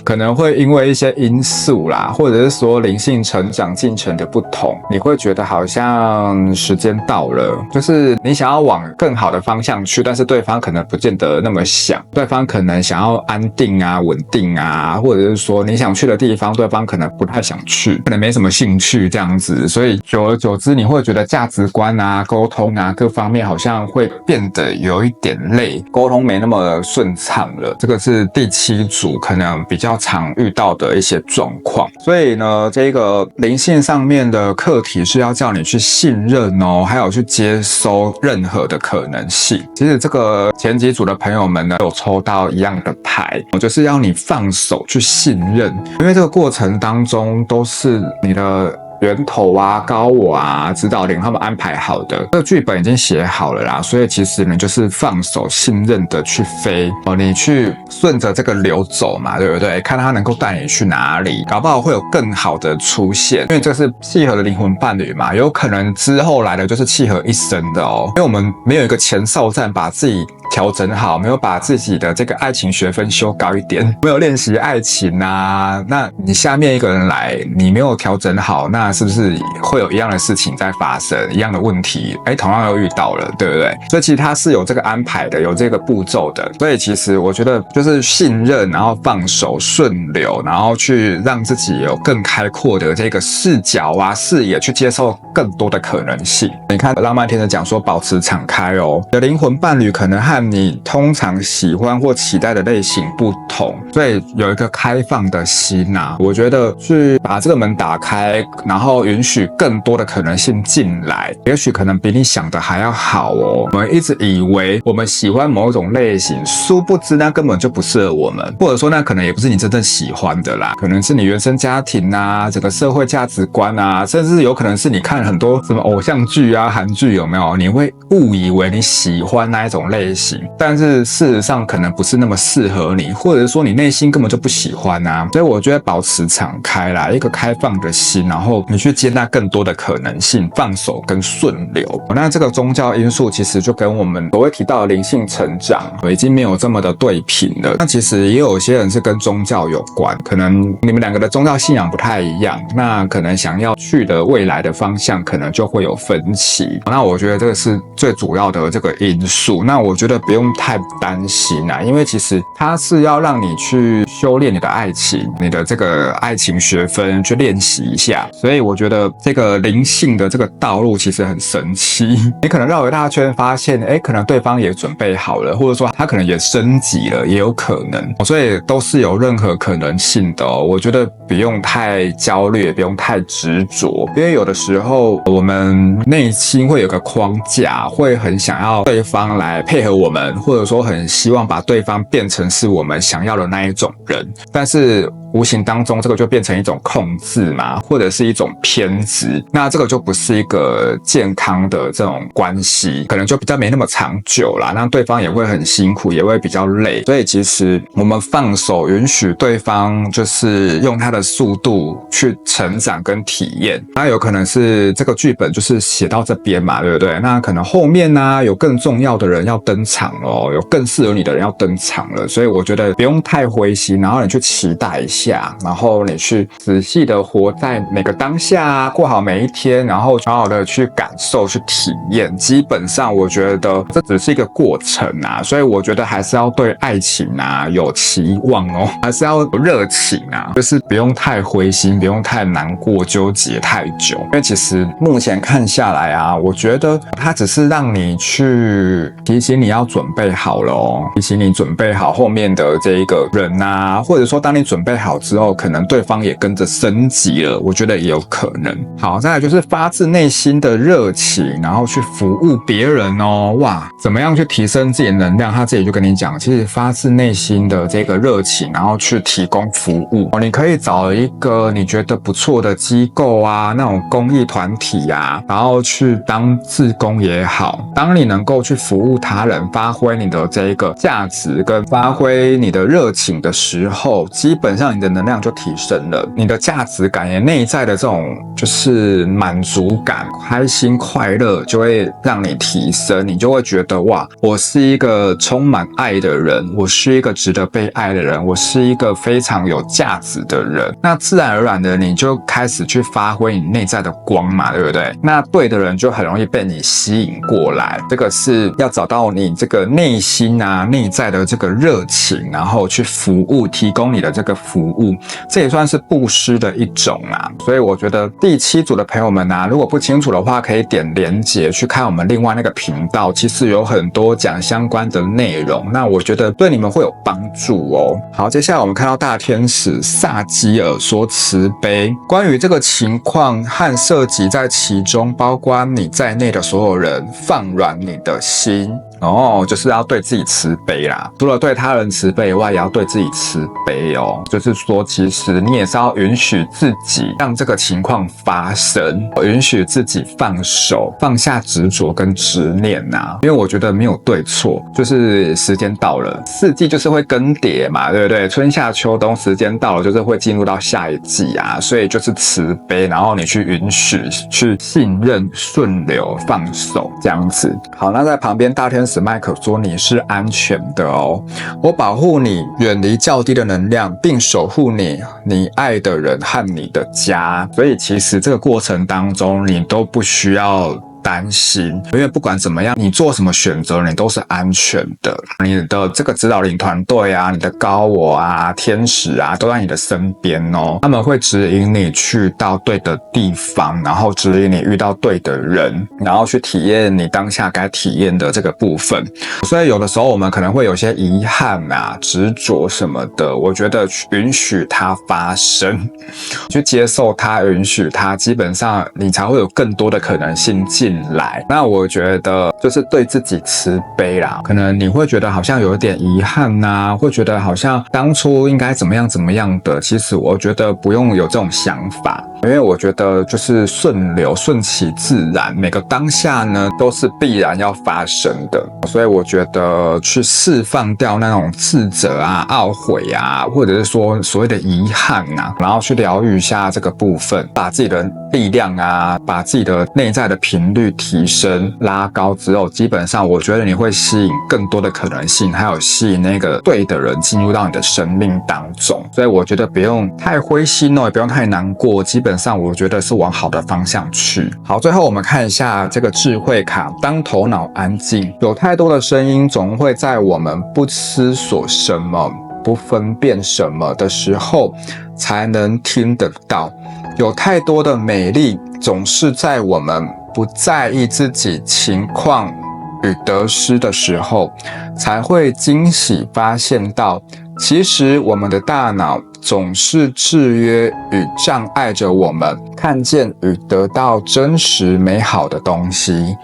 可能会因为一些因素啦，或者是说灵性成长进程的不同，你会觉得好像时间到了，就是你想要往更好的方向去，但是对方可能不见得那么想，对方可能想要安定啊、稳定啊，或者是说你想去的地方，对方可能不太想去，可能没什么兴趣这样子，所以久而久之，你会觉得价值观啊、沟通啊各方面好像会变得有一点累，沟通没那么顺畅了。这个是第7组可能比较常遇到的一些状况。所以呢，这个灵性上面的课题是要叫你去信任哦，还有去接收任何的可能性。其实这个前几组的朋友们呢，有抽到一样的牌，就是要你放手去信任，因为这个过程当中都是你的源头啊、高我啊、指导灵他们安排好的，这个剧本已经写好了啦，所以其实你就是放手信任的去飞哦，你去顺着这个流走嘛，对不对？看他能够带你去哪里，搞不好会有更好的出现，因为这是契合的灵魂伴侣嘛，有可能之后来的就是契合一生的哦，因为我们没有一个前哨站把自己调整好，没有把自己的这个爱情学分修高一点，没有练习爱情啊，那你下面一个人来，你没有调整好，那是不是会有一样的事情在发生，一样的问题同样又遇到了，对不对？所以其实它是有这个安排的，有这个步骤的，所以其实我觉得就是信任，然后放手顺流，然后去让自己有更开阔的这个视角啊、视野，去接受更多的可能性。你看浪漫天使讲说保持敞开哦，你的灵魂伴侣可能和你通常喜欢或期待的类型不同，所以有一个开放的心啊，我觉得去把这个门打开，然后允许更多的可能性进来，也许可能比你想的还要好哦。我们一直以为我们喜欢某种类型，殊不知那根本就不适合我们，或者说那可能也不是你真正喜欢的啦，可能是你原生家庭啊、整个社会价值观啊，甚至有可能是你看很多什么偶像剧啊、韩剧有没有，你会误以为你喜欢那一种类型，但是事实上可能不是那么适合你，或者是说你内心根本就不喜欢啊。所以我觉得保持敞开啦，一个开放的心，然后你去接纳更多的可能性，放手跟顺流。那这个宗教因素其实就跟我们所谓提到的灵性成长已经没有这么的对平了。那其实也有些人是跟宗教有关，可能你们两个的宗教信仰不太一样，那可能想要去的未来的方向可能就会有分歧。那我觉得这个是最主要的这个因素。那我觉得不用太担心因为其实它是要让你去修炼你的爱情，你的这个爱情学分去练习一下，所以我觉得这个灵性的这个道路其实很神奇。你可能绕一大圈发现可能对方也准备好了，或者说他可能也升级了，也有可能，所以都是有任何可能性的我觉得不用太焦虑，不用太执着，因为有的时候我们内心会有个框架，会很想要对方来配合我们，或者说很希望把对方变成是我们想要的那一种人，但是无形当中这个就变成一种控制嘛，或者是一种偏执，那这个就不是一个健康的这种关系，可能就比较没那么长久啦，那对方也会很辛苦，也会比较累，所以其实我们放手允许对方就是用他的速度去成长跟体验，那有可能是这个剧本就是写到这边嘛，对不对？那可能后面有更重要的人要登场了，有更适合你的人要登场了，所以我觉得不用太灰心，然后你去期待一下，然后你去仔细的活在每个当下过好每一天，然后好好的去感受去体验，基本上我觉得这只是一个过程所以我觉得还是要对爱情有期望还是要有热情就是不用太灰心，不用太难过纠结太久，因为其实目前看下来我觉得它只是让你去提醒你要准备好了提醒你准备好后面的这一个人或者说当你准备好之后，可能对方也跟着升级了，我觉得也有可能。好，再来就是发自内心的热情，然后去服务别人哇，怎么样去提升自己的能量？他这里就跟你讲，其实发自内心的这个热情，然后去提供服务你可以找一个你觉得不错的机构那种公益团体然后去当志工也好，当你能够去服务他人，发挥你的这个价值跟发挥你的热情的时候，基本上你的能量就提升了，你的价值感也内在的这种就是满足感、开心快乐就会让你提升，你就会觉得哇，我是一个充满爱的人，我是一个值得被爱的人，我是一个非常有价值的人，那自然而然的你就开始去发挥你内在的光嘛，对不对？那对的人就很容易被你吸引过来，这个是要找到你这个内心内在的这个热情，然后去服务，提供你的这个服务，这也算是布施的一种所以我觉得第7组的朋友们如果不清楚的话，可以点连结去看我们另外那个频道，其实有很多讲相关的内容，那我觉得对你们会有帮助好，接下来我们看到大天使萨基尔说慈悲，关于这个情况和涉及在其中包括你在内的所有人，放软你的心就是要对自己慈悲啦，除了对他人慈悲以外，也要对自己慈悲就是说其实你也是要允许自己让这个情况发生，允许自己放手，放下执着跟执念因为我觉得没有对错，就是时间到了，四季就是会更迭嘛，对不对？春夏秋冬时间到了就是会进入到下一季所以就是慈悲，然后你去允许，去信任，顺流，放手这样子。好，那在旁边大天使麦克说你是安全的我保护你远离较低的能量，并守护你爱的人和你的家，所以其实这个过程当中你都不需要担心，因为不管怎么样，你做什么选择，你都是安全的。你的这个指导灵团队你的高我天使都在你的身边他们会指引你去到对的地方，然后指引你遇到对的人，然后去体验你当下该体验的这个部分。所以有的时候我们可能会有些遗憾执着什么的，我觉得允许它发生，去接受它，允许它，基本上你才会有更多的可能性进来。那我觉得就是对自己慈悲啦，可能你会觉得好像有一点遗憾会觉得好像当初应该怎么样怎么样的，其实我觉得不用有这种想法，因为我觉得就是顺流，顺其自然，每个当下呢都是必然要发生的，所以我觉得去释放掉那种自责懊悔或者是说所谓的遗憾然后去疗愈一下这个部分，把自己的力量把自己的内在的频率提升拉高之后，基本上我觉得你会吸引更多的可能性，还有吸引那个对的人进入到你的生命当中，所以我觉得不用太灰心也不用太难过，基本本上我觉得是往好的方向去。好，最后我们看一下这个智慧卡，当头脑安静，有太多的声音总会在我们不思索什么、不分辨什么的时候才能听得到，有太多的美丽总是在我们不在意自己情况与得失的时候才会惊喜发现到，其实我们的大脑总是制约与障碍着我们看见与得到真实美好的东西。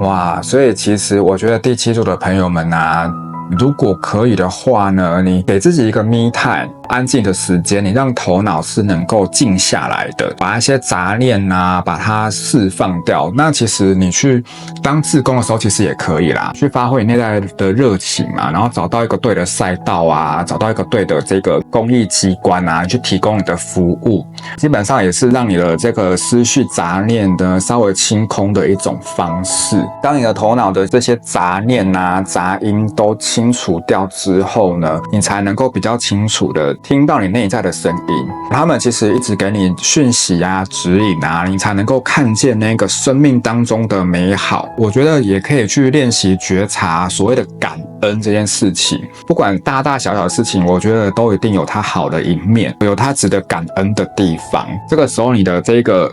哇，所以其实我觉得第7组的朋友们啊，如果可以的话呢，你给自己一个 me time 安静的时间，你让头脑是能够静下来的，把一些杂念啊把它释放掉。那其实你去当志工的时候其实也可以啦，去发挥你内在的热情啊，然后找到一个对的赛道啊，找到一个对的这个公益机关啊，去提供你的服务，基本上也是让你的这个思绪杂念的稍微清空的一种方式。当你的头脑的这些杂念啊杂音都清除掉之后呢，你才能够比较清楚的听到你内在的声音，他们其实一直给你讯息啊指引啊，你才能够看见那个生命当中的美好。我觉得也可以去练习觉察所谓的感恩这件事情，不管大大小小的事情，我觉得都一定有它好的一面，有它值得感恩的地方。这个时候你的这个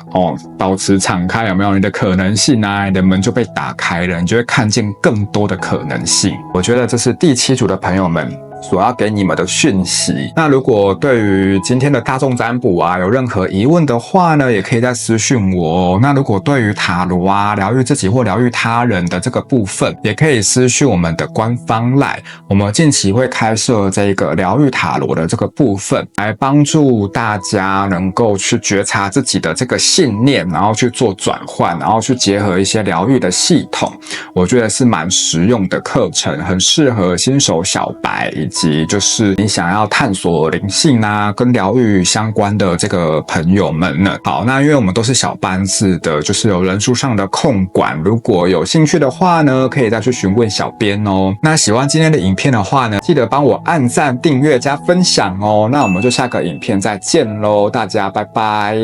保持敞开，有没有？你的可能性啊，你的门就被打开了，你就会看见更多的可能性。我觉得这是第7组的朋友们所要给你们的讯息。那如果对于今天的大众占卜啊有任何疑问的话呢，也可以再私讯我哦。那如果对于塔罗啊疗愈自己或疗愈他人的这个部分，也可以私讯我们的官方 LINE， 我们近期会开设这个疗愈塔罗的这个部分，来帮助大家能够去觉察自己的这个信念，然后去做转换，然后去结合一些疗愈的系统。我觉得是蛮实用的课程，很适合新手小白以及就是你想要探索灵性啊跟疗愈相关的这个朋友们呢。好，那因为我们都是小班制的，就是有人数上的控管，如果有兴趣的话呢，可以再去询问小编哦。那喜欢今天的影片的话呢，记得帮我按赞、订阅加分享哦。那我们就下个影片再见咯，大家拜拜。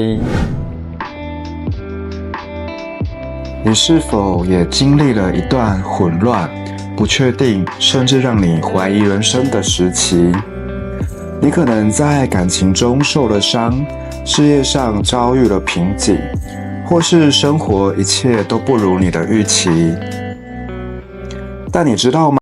你是否也经历了一段混乱、不确定，甚至让你怀疑人生的时期？你可能在感情中受了伤，事业上遭遇了瓶颈，或是生活一切都不如你的预期。但你知道吗？